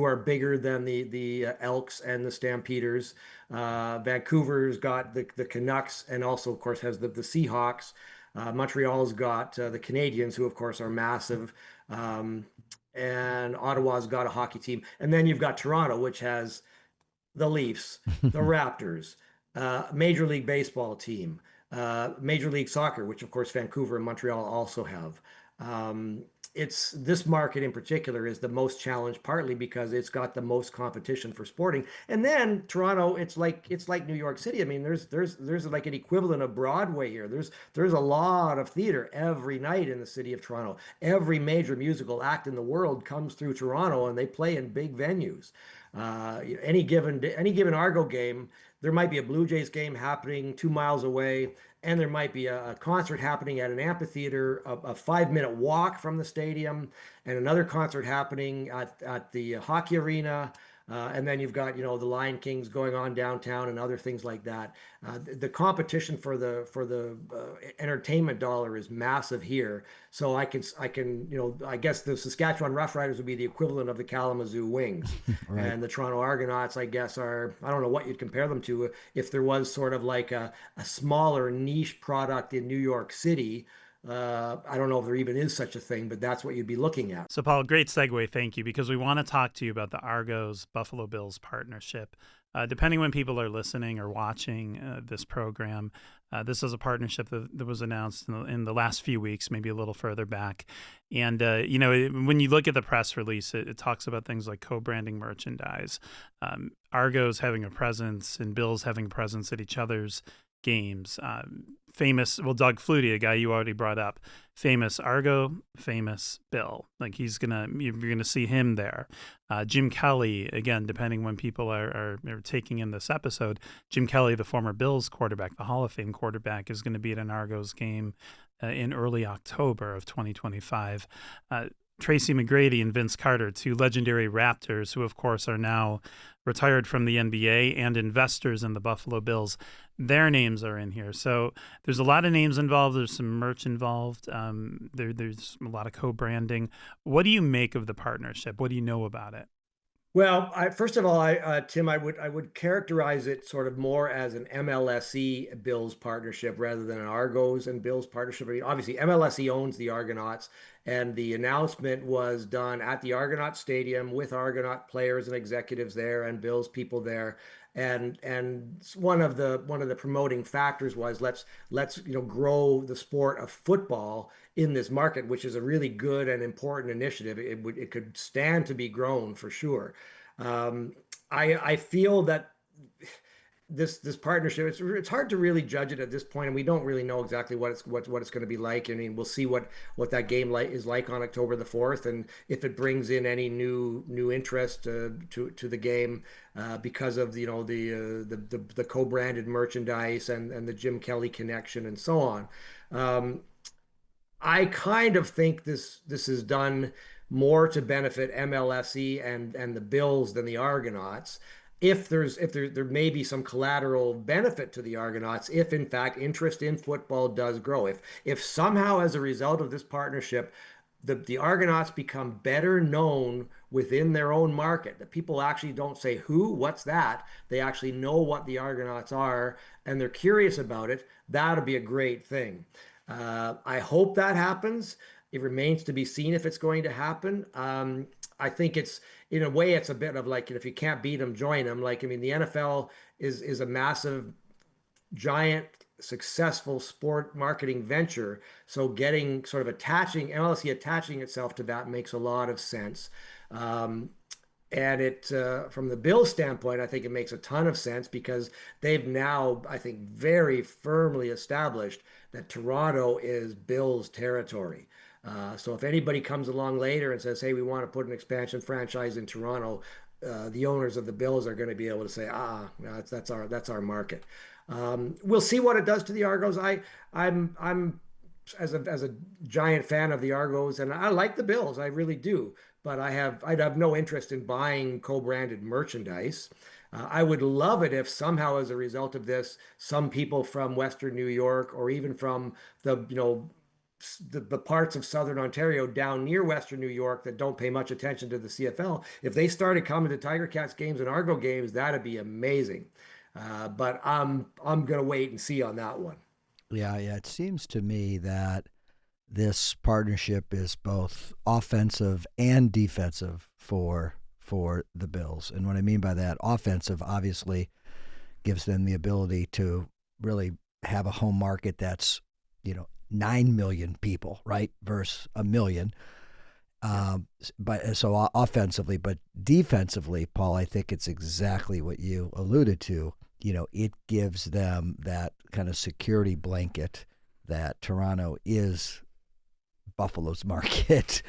are bigger than the Elks and the Stampeders. Vancouver's got the Canucks, and also, of course, has the Seahawks. Montreal's got the Canadians, who, of course, are massive. And Ottawa's got a hockey team. And then you've got Toronto, which has the Leafs, the Raptors, Major League Baseball team, Major League Soccer, which, of course, Vancouver and Montreal also have. It's this market in particular is the most challenged, partly because it's got the most competition for sporting. And then Toronto, it's like New York City. I mean, there's like an equivalent of Broadway here. There's a lot of theater every night in the city of Toronto. Every major musical act in the world comes through Toronto, and they play in big venues. Any given Argo game, there might be a Blue Jays game happening 2 miles away, and there might be a concert happening at an amphitheater, a 5-minute walk from the stadium, and another concert happening at the hockey arena. And then you've got, the Lion Kings going on downtown and other things like that. The competition for the entertainment dollar is massive here. So I guess the Saskatchewan Roughriders would be the equivalent of the Kalamazoo Wings, Right. and the Toronto Argonauts, I guess, are, I don't know what you'd compare them to, if there was sort of like a smaller niche product in New York City. I don't know if there even is such a thing, but that's what you'd be looking at. So, Paul, great segue. Thank you, because we want to talk to you about the Argos Buffalo Bills partnership. Depending when people are listening or watching this program, this is a partnership that was announced in the last few weeks, maybe a little further back. And, when you look at the press release, it talks about things like co-branding merchandise, Argos having a presence and Bills having a presence at each other's games. Doug Flutie, a guy you already brought up, famous Argo, famous Bill. Like you're gonna see him there. Jim Kelly, again, depending when people are taking in this episode, Jim Kelly, the former Bills quarterback, the Hall of Fame quarterback, is going to be at an Argos game in early October of 2025. Tracy McGrady and Vince Carter, two legendary Raptors who, of course, are now retired from the NBA and investors in the Buffalo Bills. Their names are in here. So there's a lot of names involved. There's some merch involved. There's a lot of co-branding. What do you make of the partnership? What do you know about it? Well, first of all, Tim, I would characterize it sort of more as an MLSE Bills partnership rather than an Argos and Bills partnership. I mean, obviously, MLSE owns the Argonauts, and the announcement was done at the Argonaut Stadium with Argonaut players and executives there and Bills people there. And one of the promoting factors was let's grow the sport of football in this market, which is a really good and important initiative. It could stand to be grown for sure. Um, I feel that this partnership, it's hard to really judge it at this point, and we don't really know exactly what it's going to be like. I mean, we'll see what that game is like on October the 4th, and if it brings in any new interest to the game because of the co-branded merchandise and the Jim Kelly connection and so on. Um, I kind of think this is done more to benefit MLSE and the Bills than the Argonauts. If there may be some collateral benefit to the Argonauts, if in fact interest in football does grow, if somehow as a result of this partnership, the Argonauts become better known within their own market, that people actually don't say what's that? They actually know what the Argonauts are and they're curious about it. That'll be a great thing. I hope that happens. It remains to be seen if it's going to happen. I think in a way, it's a bit of like, if you can't beat them, join them. Like, I mean, the NFL is a massive, giant, successful sport marketing venture. So getting sort of MLSE attaching itself to that makes a lot of sense. Um, and from the Bills standpoint, I think it makes a ton of sense because they've now, I think, very firmly established that Toronto is Bills territory. So if anybody comes along later and says, "Hey, we want to put an expansion franchise in Toronto," the owners of the Bills are going to be able to say, no, that's our market." We'll see what it does to the Argos. I'm as a giant fan of the Argos, and I like the Bills, I really do. But I'd have no interest in buying co-branded merchandise. I would love it if somehow, as a result of this, some people from Western New York or even from the parts of Southern Ontario down near Western New York that don't pay much attention to the CFL, if they started coming to Tiger Cats games and Argo games, that'd be amazing. But I'm gonna wait and see on that one. Yeah, yeah. It seems to me that this partnership is both offensive and defensive for the Bills. And what I mean by that, offensive obviously gives them the ability to really have a home market that's 9 million people, right, versus a million. But so offensively, but defensively, Paul, I think it's exactly what you alluded to. It gives them that kind of security blanket that Toronto is Buffalo's market,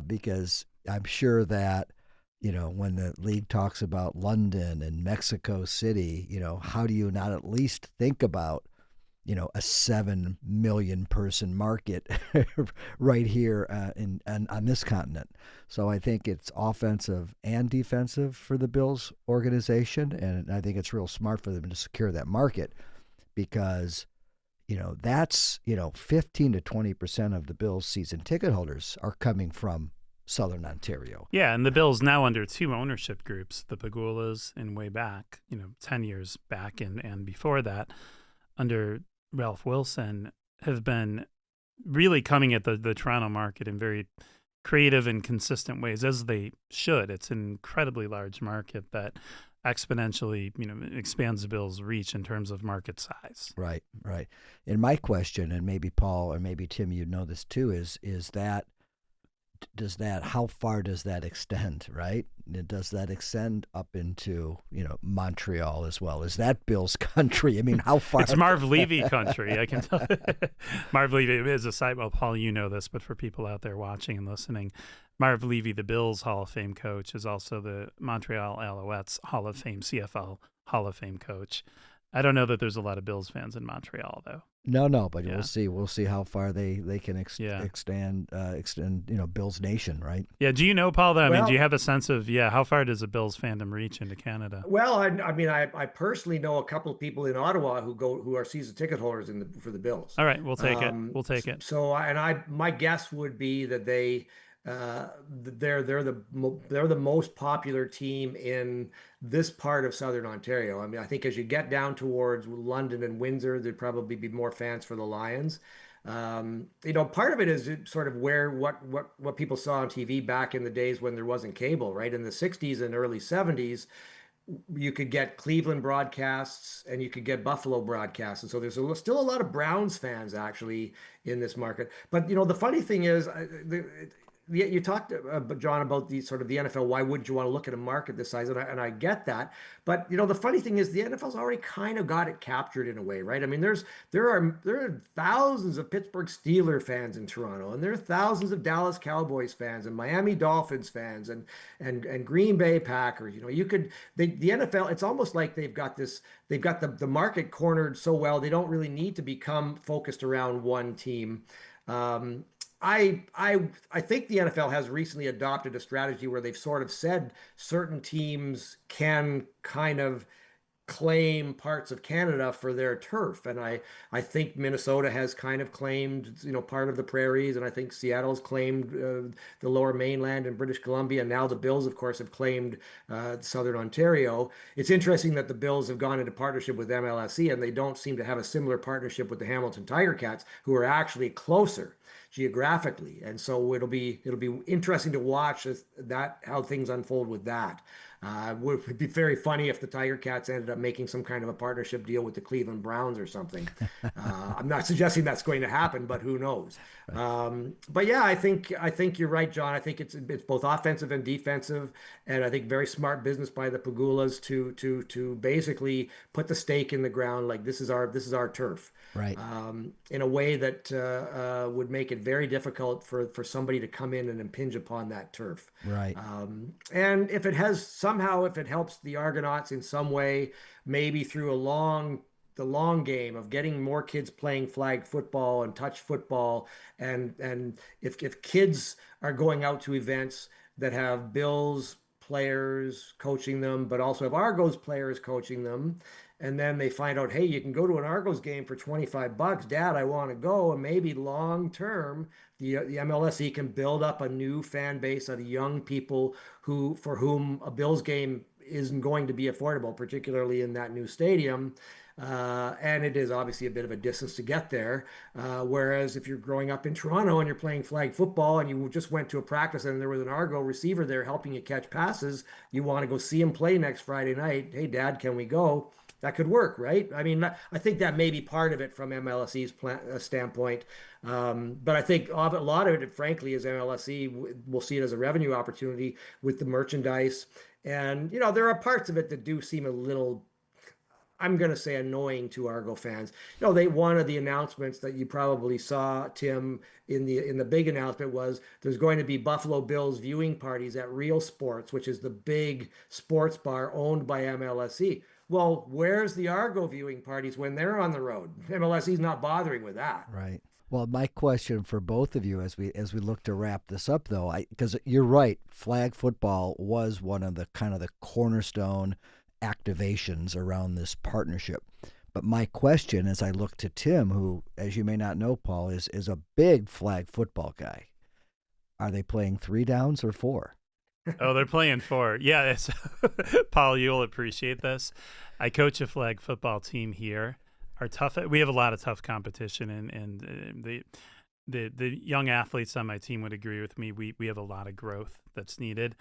because I'm sure that when the league talks about London and Mexico City, how do you not at least think about, a 7 million person market right here on this continent? So I think it's offensive and defensive for the Bills organization. And I think it's real smart for them to secure that market because, that's, 15 to 20% of the Bills season ticket holders are coming from Southern Ontario. Yeah, and the Bills now under two ownership groups, the Pagulas and way back, 10 years back and before that, under Ralph Wilson, have been really coming at the Toronto market in very creative and consistent ways, as they should. It's an incredibly large market that exponentially, expands the Bills' reach in terms of market size. Right, right. And my question, and maybe Paul or maybe Tim, you know this too, is that how far does that extend, right? Does that extend up into, Montreal as well? Is that Bill's country? I mean, how far? It's Marv Levy country, I can tell. Marv Levy is a side, well, Paul, you know this, but for people out there watching and listening, Marv Levy, the Bills Hall of Fame coach, is also the Montreal Alouettes Hall of Fame, CFL Hall of Fame coach. I don't know that there's a lot of Bills fans in Montreal, though. No, but yeah. We'll see how far they can extend, Bills Nation, right? Yeah. Do you know, Paul? I mean, do you have a sense of how far does a Bills fandom reach into Canada? Well, I personally know a couple of people in Ottawa who are season ticket holders for the Bills. All right, we'll take it. We'll take it. So, my guess would be that they're the most popular team in this part of Southern Ontario. I mean, I think as you get down towards London and Windsor, there'd probably be more fans for the Lions. Part of it is sort of what people saw on TV back in the days when there wasn't cable, right? In the 60s and early 70s, you could get Cleveland broadcasts and you could get Buffalo broadcasts. And so there's still a lot of Browns fans actually in this market. But, the funny thing is, you talked, John, about the sort of the NFL. Why wouldn't you want to look at a market this size? And I get that. But the funny thing is, the NFL's already kind of got it captured in a way, right? I mean, there are thousands of Pittsburgh Steelers fans in Toronto, and there are thousands of Dallas Cowboys fans and Miami Dolphins fans and Green Bay Packers. The NFL. It's almost like they've got the market cornered so well they don't really need to become focused around one team. I think the NFL has recently adopted a strategy where they've sort of said certain teams can kind of claim parts of Canada for their turf. And I think Minnesota has kind of claimed, part of the prairies. And I think Seattle's claimed the lower mainland and British Columbia. And now the Bills, of course, have claimed Southern Ontario. It's interesting that the Bills have gone into partnership with MLSE, and they don't seem to have a similar partnership with the Hamilton Tiger Cats, who are actually closer geographically. And so it'll be interesting to watch how things unfold with that. It would be very funny if the Tiger Cats ended up making some kind of a partnership deal with the Cleveland Browns or something. I'm not suggesting that's going to happen, but who knows? But yeah, I think you're right, John. I think it's both offensive and defensive, and I think very smart business by the Pagulas to basically put the stake in the ground, like this is our turf, right? In a way that would make it very difficult for somebody to come in and impinge upon that turf, right? And if it helps the Argonauts in some way, maybe through the long game of getting more kids playing flag football and touch football, and if kids are going out to events that have Bills players coaching them, but also have Argos players coaching them, and then they find out, hey, you can go to an Argos game for $25. Dad, I want to go. And maybe long term, the MLSE can build up a new fan base of young people for whom a Bills game isn't going to be affordable, particularly in that new stadium. And it is obviously a bit of a distance to get there. Whereas if you're growing up in Toronto and you're playing flag football and you just went to a practice and there was an Argo receiver there helping you catch passes, you want to go see him play next Friday night. Hey, Dad, can we go? That could work, right? I mean, I think that may be part of it from MLSE's standpoint. But I think a lot of it, frankly, is MLSE will see it as a revenue opportunity with the merchandise. And, there are parts of it that do seem a little, I'm going to say annoying to Argo fans. They one of the announcements that you probably saw, Tim, in the big announcement was there's going to be Buffalo Bills viewing parties at Real Sports, which is the big sports bar owned by MLSE. Well, where's the Argo viewing parties when they're on the road? MLSE's not bothering with that. Right. Well, my question for both of you as we look to wrap this up, though, because you're right, flag football was one of the kind of the cornerstone activations around this partnership. But my question, as I look to Tim, who, as you may not know, Paul, is a big flag football guy. Are they playing 3 downs or 4? Oh, they're playing 4. Yeah, it's Paul, you'll appreciate this. I coach a flag football team here. We have a lot of tough competition, and the young athletes on my team would agree with me. We have a lot of growth that's needed.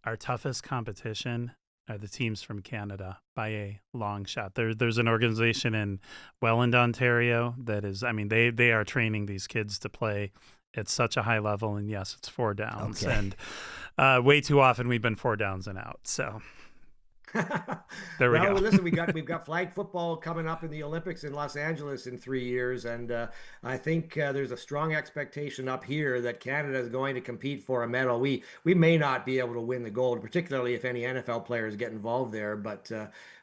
Our toughest competition are the teams from Canada by a long shot. There's an organization in Welland, Ontario that is, I mean, they are training these kids to play at such a high level, and yes, it's 4 downs, Okay. and way too often we've been 4 downs and out. So there we go. Listen, we've got flag football coming up in the Olympics in Los Angeles in 3 years, and I think there's a strong expectation up here that Canada is going to compete for a medal. We may not be able to win the gold, particularly if any NFL players get involved there, but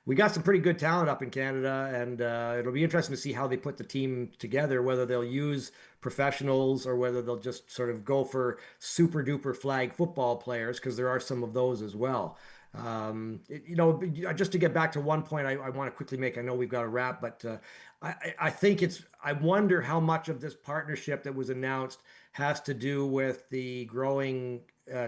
we got some pretty good talent up in Canada, and it'll be interesting to see how they put the team together, whether they'll use professionals or whether they'll just sort of go for super duper flag football players, because there are some of those as well. Just to get back to one point I want to quickly make, I know we've got to wrap, but I think I wonder how much of this partnership that was announced has to do with the growing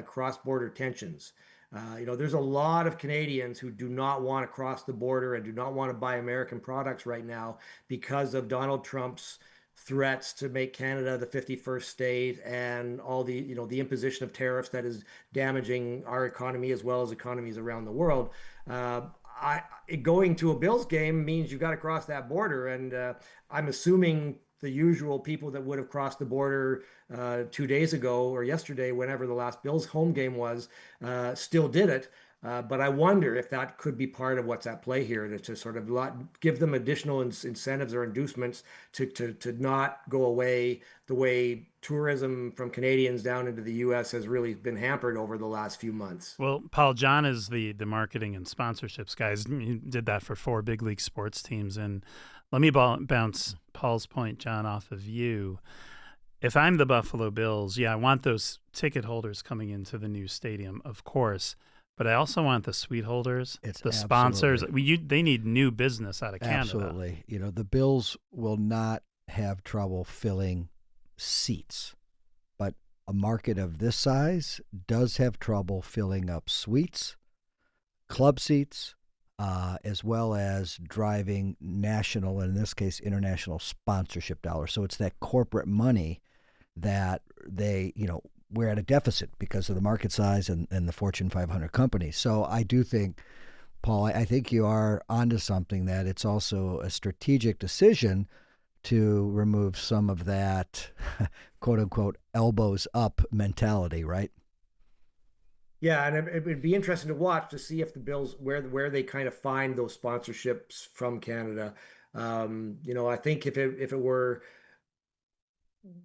cross-border tensions. There's a lot of Canadians who do not want to cross the border and do not want to buy American products right now because of Donald Trump's threats to make Canada the 51st state and all the imposition of tariffs that is damaging our economy as well as economies around the world. Going to a Bills game means you've got to cross that border, and I'm assuming the usual people that would have crossed the border 2 days ago or yesterday, whenever the last Bills home game was, still did it. But I wonder if that could be part of what's at play here, to sort of give them additional incentives or inducements to not go away the way tourism from Canadians down into the U.S. has really been hampered over the last few months. Well, Paul, John is the marketing and sponsorships guys. He did that for 4 big league sports teams. And let me bounce Paul's point, John, off of you. If I'm the Buffalo Bills, yeah, I want those ticket holders coming into the new stadium, of course. But I also want the suite holders, the sponsors. They need new business out of Canada. Absolutely. The Bills will not have trouble filling seats, but a market of this size does have trouble filling up suites, club seats, as well as driving national, and in this case, international sponsorship dollars. So it's that corporate money that we're at a deficit because of the market size and the Fortune 500 companies. So I do think, Paul, I think you are onto something, that it's also a strategic decision to remove some of that quote unquote elbows up mentality, right? Yeah, and it would be interesting to watch to see if the Bills where they kind of find those sponsorships from Canada. I think if it were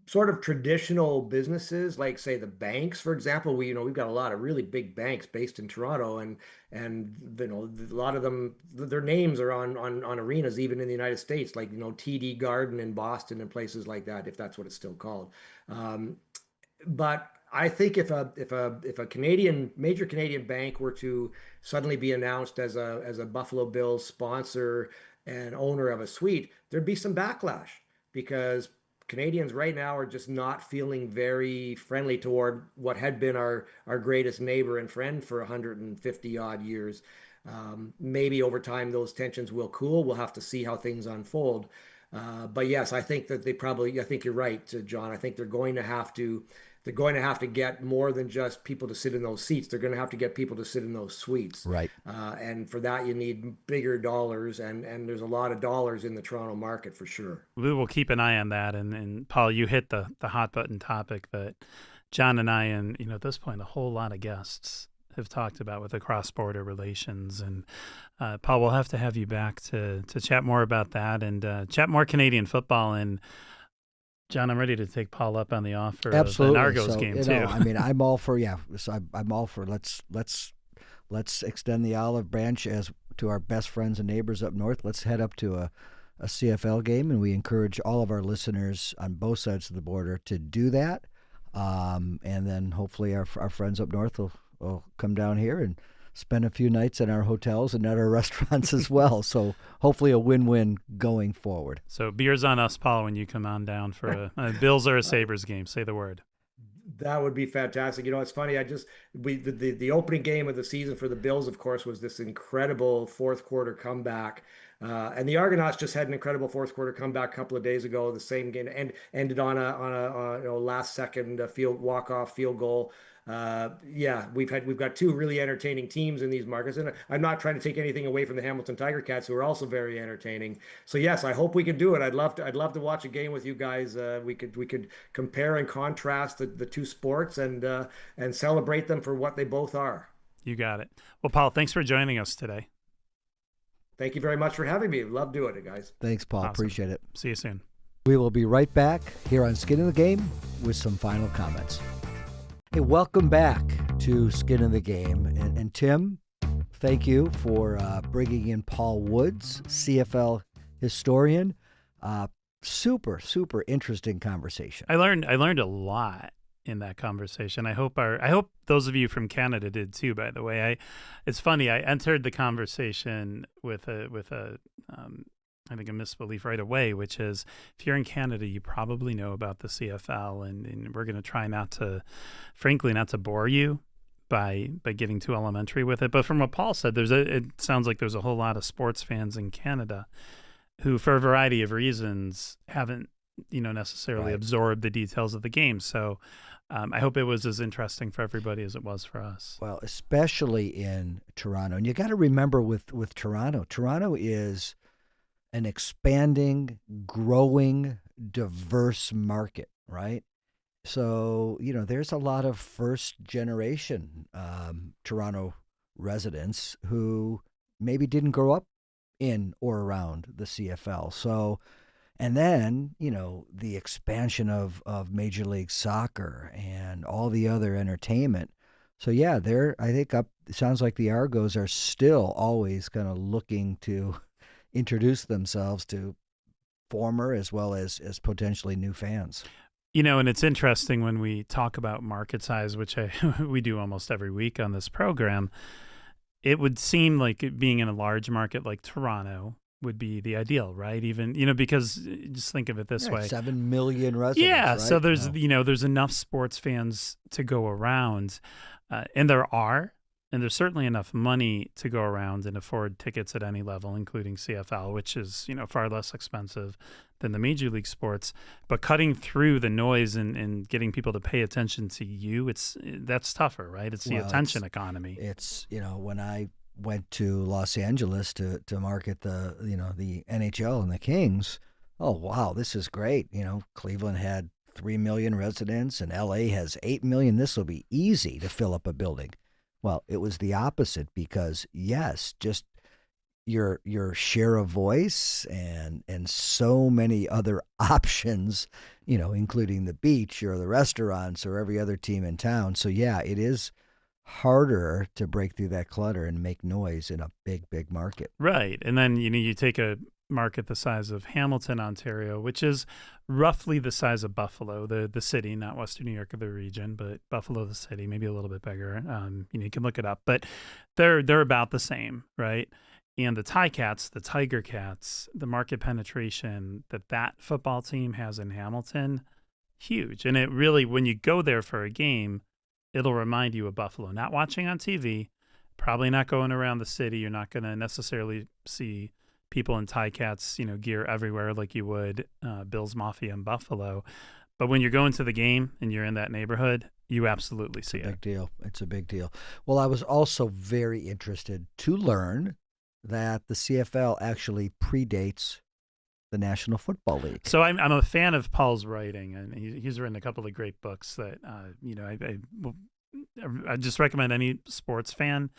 sort of traditional businesses, like say the banks, for example, we've got a lot of really big banks based in Toronto, and a lot of them, their names are on arenas even in the United States, like TD Garden in Boston and places like that, if that's what it's still called. But I think if a major Canadian bank were to suddenly be announced as a Buffalo Bills sponsor and owner of a suite, there'd be some backlash, because Canadians right now are just not feeling very friendly toward what had been our greatest neighbor and friend for 150 odd years. Maybe over time those tensions will cool. We'll have to see how things unfold. But yes, I think that I think you're right, John. I think they're going to have to get more than just people to sit in those seats. They're going to have to get people to sit in those suites. Right. And for that, you need bigger dollars, and there's a lot of dollars in the Toronto market for sure. We will keep an eye on that. And Paul, you hit the hot button topic that John and I, and at this point, a whole lot of guests have talked about with the cross-border relations. And Paul, we'll have to have you back to chat more about that and chat more Canadian football. And John, I'm ready to take Paul up on the offer Absolutely. of an Argos So, game you too. know, I mean, I'm all for So I'm all for let's extend the olive branch as to our best friends and neighbors up north. Let's head up to a CFL game, and we encourage all of our listeners on both sides of the border to do that. And then hopefully our friends up north will come down here and spend a few nights in our hotels and at our restaurants as well. So hopefully a win-win going forward. So beers on us, Paul, when you come on down for a Bills or a Sabres game. Say the word. That would be fantastic. You know, it's funny. The opening game of the season for the Bills, of course, was this incredible fourth quarter comeback. And the Argonauts just had an incredible fourth quarter comeback a couple of days ago. The same game and ended on a last second walk off field goal. Yeah, we've got two really entertaining teams in these markets, and I'm not trying to take anything away from the Hamilton Tiger Cats, who are also very entertaining. So yes, I hope we can do it. I'd love to watch a game with you guys. We could compare and contrast the two sports and celebrate them for what they both are. You got it. Well, Paul, thanks for joining us today. Thank you very much for having me. Love doing it, guys. Thanks, Paul. Awesome. Appreciate it. See you soon. We will be right back here on Skin in the Game with some final comments. Hey, welcome back to Skin in the Game. And Tim, thank you for bringing in Paul Woods, CFL historian. Super, super interesting conversation. I learned a lot in that conversation. I hope those of you from Canada did too. By the way, it's funny. I entered the conversation with a I think a misbelief right away, which is if you're in Canada, you probably know about the CFL, and we're going to try not to bore you by getting too elementary with it. But from what Paul said, it sounds like there's a whole lot of sports fans in Canada who, for a variety of reasons, haven't necessarily absorbed the details of the game. So I hope it was as interesting for everybody as it was for us. Well, especially in Toronto. And you got to remember with Toronto is an expanding, growing, diverse market, right? So, there's a lot of first-generation Toronto residents who maybe didn't grow up in or around the CFL. So, and then, the expansion of Major League Soccer and all the other entertainment. So, yeah, I think it sounds like the Argos are still always kind of looking to introduce themselves to former as well as potentially new fans. And it's interesting when we talk about market size, which we do almost every week on this program. It would seem like being in a large market like Toronto would be the ideal, right? Even, because just think of it this way. 7 million residents. Yeah. Right? So there's enough sports fans to go around. And there's certainly enough money to go around and afford tickets at any level, including CFL, which is, far less expensive than the major league sports. But cutting through the noise and getting people to pay attention to you, that's tougher, right? It's the attention economy. It's, when I went to Los Angeles to market the NHL and the Kings, oh, wow, this is great. Cleveland had 3 million residents and LA has 8 million. This will be easy to fill up a building. Well, it was the opposite because, yes, just your share of voice and so many other options, including the beach or the restaurants or every other team in town. So, yeah, it is harder to break through that clutter and make noise in a big, big market. Right. And then, you take a market the size of Hamilton, Ontario, which is roughly the size of Buffalo, the city, not Western New York or the region, but Buffalo, the city, maybe a little bit bigger. You can look it up, but they're about the same, right? And the Ticats, the Tiger Cats, the market penetration that football team has in Hamilton, huge. And it really, when you go there for a game, it'll remind you of Buffalo. Not watching on TV, probably not going around the city. You're not going to necessarily see people in Ticats, gear everywhere like you would Bills Mafia in Buffalo. But when you're going to the game and you're in that neighborhood, you absolutely see it. Big deal. It's a big deal. Well, I was also very interested to learn that the CFL actually predates the National Football League. So I'm a fan of Paul's writing, and he's written a couple of great books that I I just recommend any sports fan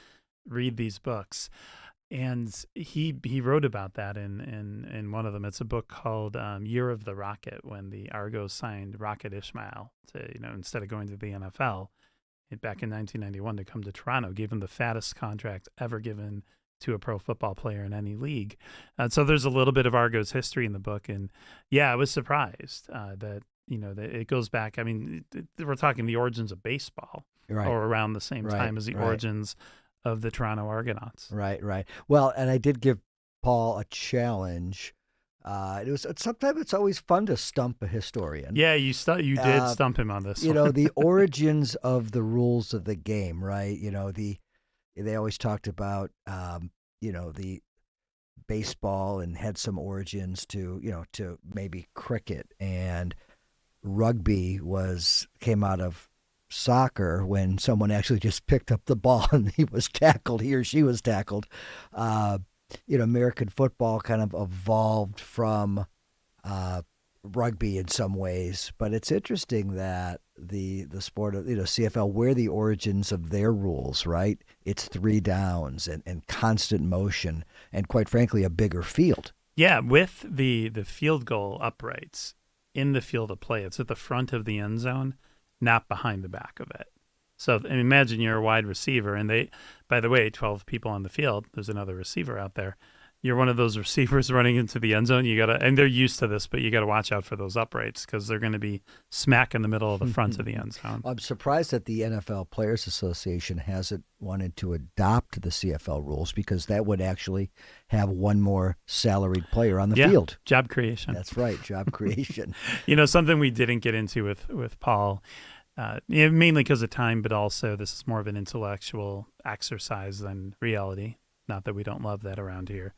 read these books. And he wrote about that in one of them. It's a book called Year of the Rocket, when the Argos signed Rocket Ishmael to, instead of going to the NFL back in 1991 to come to Toronto, gave him the fattest contract ever given to a pro football player in any league. So there's a little bit of Argos history in the book. And yeah, I was surprised that, that it goes back. I mean, we're talking the origins of baseball, Right. or around the same time as the Right. origins of the Toronto Argonauts. Right. Well, and I did give Paul a challenge. Sometimes it's always fun to stump a historian. Yeah, you did stump him on this one. The origins of the rules of the game, right? They always talked about the baseball, and had some origins to maybe cricket, and rugby came out of soccer when someone actually just picked up the ball and he or she was tackled. American football kind of evolved from rugby in some ways, but it's interesting that the sport of CFL, where the origins of their rules, right? It's 3 downs and constant motion, and quite frankly, a bigger field. Yeah, with the field goal uprights in the field of play, it's at the front of the end zone, not behind the back of it. So imagine you're a wide receiver, and by the way, 12 people on the field, there's another receiver out there. You're one of those receivers running into the end zone. And they're used to this, but you got to watch out for those uprights, because they're going to be smack in the middle of the front of the end zone. I'm surprised that the NFL Players Association hasn't wanted to adopt the CFL rules, because that would actually have one more salaried player on the field. Job creation. That's right, job creation. Something we didn't get into with Paul, mainly because of time, but also this is more of an intellectual exercise than reality. Not that we don't love that around here.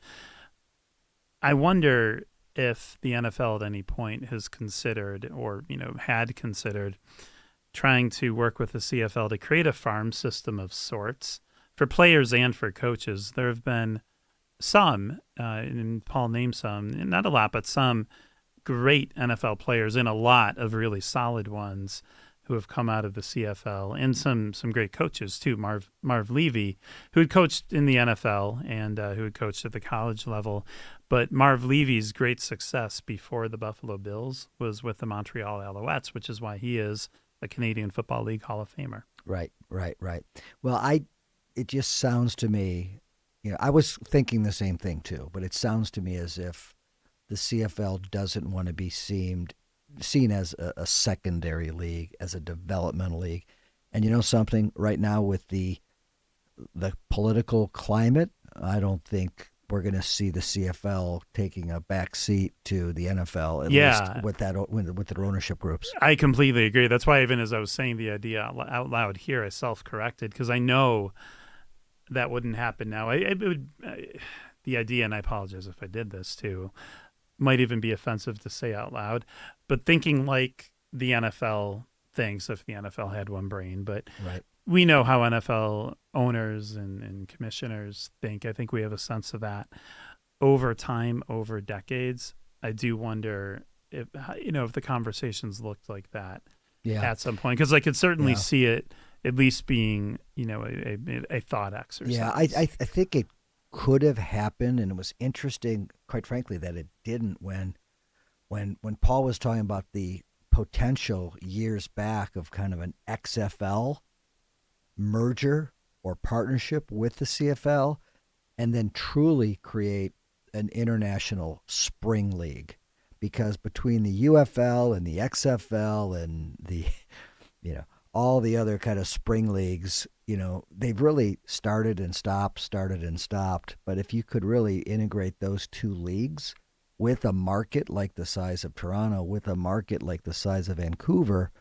I wonder if the NFL at any point has considered, or had considered, trying to work with the CFL to create a farm system of sorts for players and for coaches. There have been some, and Paul named some, not a lot, but some great NFL players, and a lot of really solid ones who have come out of the CFL, and some great coaches too. Marv Levy, who had coached in the NFL and who had coached at the college level. But Marv Levy's great success before the Buffalo Bills was with the Montreal Alouettes, which is why he is a Canadian Football League Hall of Famer. Right. Well, it just sounds to me, I was thinking the same thing too, but it sounds to me as if the CFL doesn't want to be seen as a secondary league, as a developmental league. And something, right now with the political climate, I don't think we're going to see the CFL taking a back seat to the NFL, at least with their ownership groups. I completely agree. That's why, even as I was saying the idea out loud here, I self-corrected, because I know that wouldn't happen now. The idea, and I apologize if I did this too, might even be offensive to say out loud, but thinking like the NFL thinks, if the NFL had one brain. But right. We know how NFL owners and commissioners think. I think we have a sense of that over time, over decades. I do wonder if the conversations looked like that at some point, because I could certainly see it at least being a thought exercise. Yeah, I think it could have happened, and it was interesting, quite frankly, that it didn't. When Paul was talking about the potential years back of kind of an XFL merger or partnership with the CFL, and then truly create an international spring league, because between the UFL and the XFL and the all the other kind of spring leagues, they've really started and stopped. But if you could really integrate those two leagues with a market like the size of Toronto, with a market like the size of Vancouver,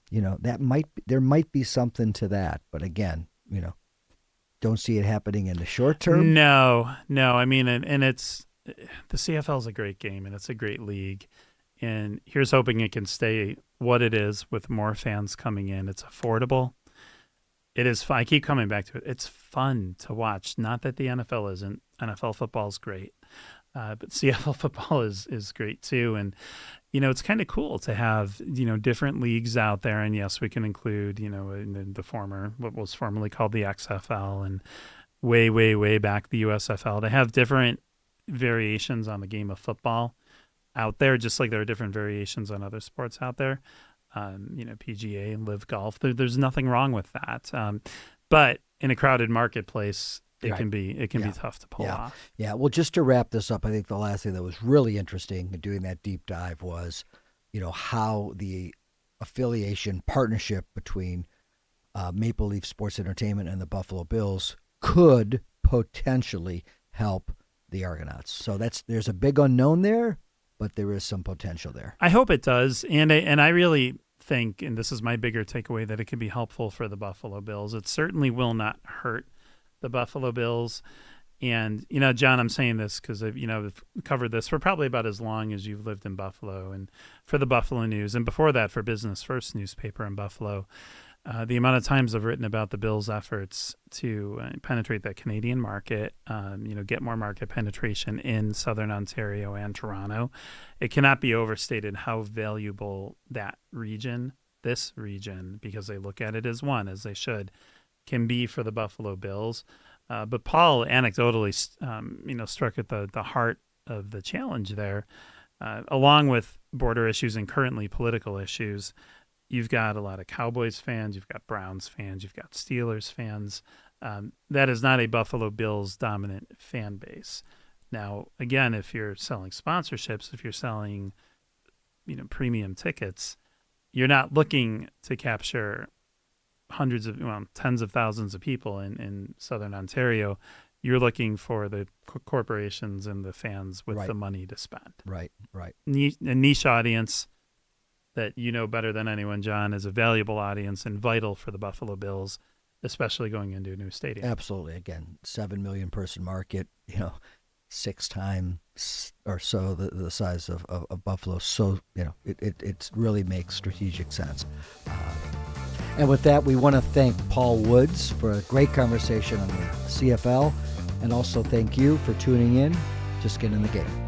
there might be something to that. But again, don't see it happening in the short term. No. I mean, and it's, the CFL is a great game, and it's a great league. And here's hoping it can stay what it is with more fans coming in. It's affordable. It is fun. I keep coming back to it. It's fun to watch. Not that the NFL isn't. NFL football is great. But CFL football is great too. And, it's kind of cool to have, different leagues out there. And yes, we can include, in the former, what was formerly called the XFL, and way, way, way back the USFL, to have different variations on the game of football out there, just like there are different variations on other sports out there. PGA and Live Golf. There's nothing wrong with that. But in a crowded marketplace, it can be tough to pull off. Yeah. Well, just to wrap this up, I think the last thing that was really interesting in doing that deep dive was, how the affiliation partnership between Maple Leaf Sports Entertainment and the Buffalo Bills could potentially help the Argonauts. So there's a big unknown there, but there is some potential there. I hope it does, and I really think, and this is my bigger takeaway, that it could be helpful for the Buffalo Bills. It certainly will not hurt the Buffalo Bills. And, John, I'm saying this because I've covered this for probably about as long as you've lived in Buffalo, and for the Buffalo News, and before that for Business First newspaper in Buffalo. The amount of times I've written about the Bills' efforts to penetrate that Canadian market, get more market penetration in Southern Ontario and Toronto, it cannot be overstated how valuable this region, because they look at it as one, as they should, can be for the Buffalo Bills. But Paul anecdotally, struck at the heart of the challenge there, along with border issues and currently political issues. You've got a lot of Cowboys fans, you've got Browns fans, you've got Steelers fans. That is not a Buffalo Bills dominant fan base. Now, again, if you're selling sponsorships, if you're selling, premium tickets, you're not looking to capture tens of thousands of people in Southern Ontario. You're looking for the corporations and the fans with the money to spend. Right. A niche audience that better than anyone, John, is a valuable audience and vital for the Buffalo Bills, especially going into a new stadium. Absolutely. Again, 7 million person market, 6 times or so the size of Buffalo. So, it really makes strategic sense. And with that, we want to thank Paul Woods for a great conversation on the CFL, and also thank you for tuning in to Skin in the Game.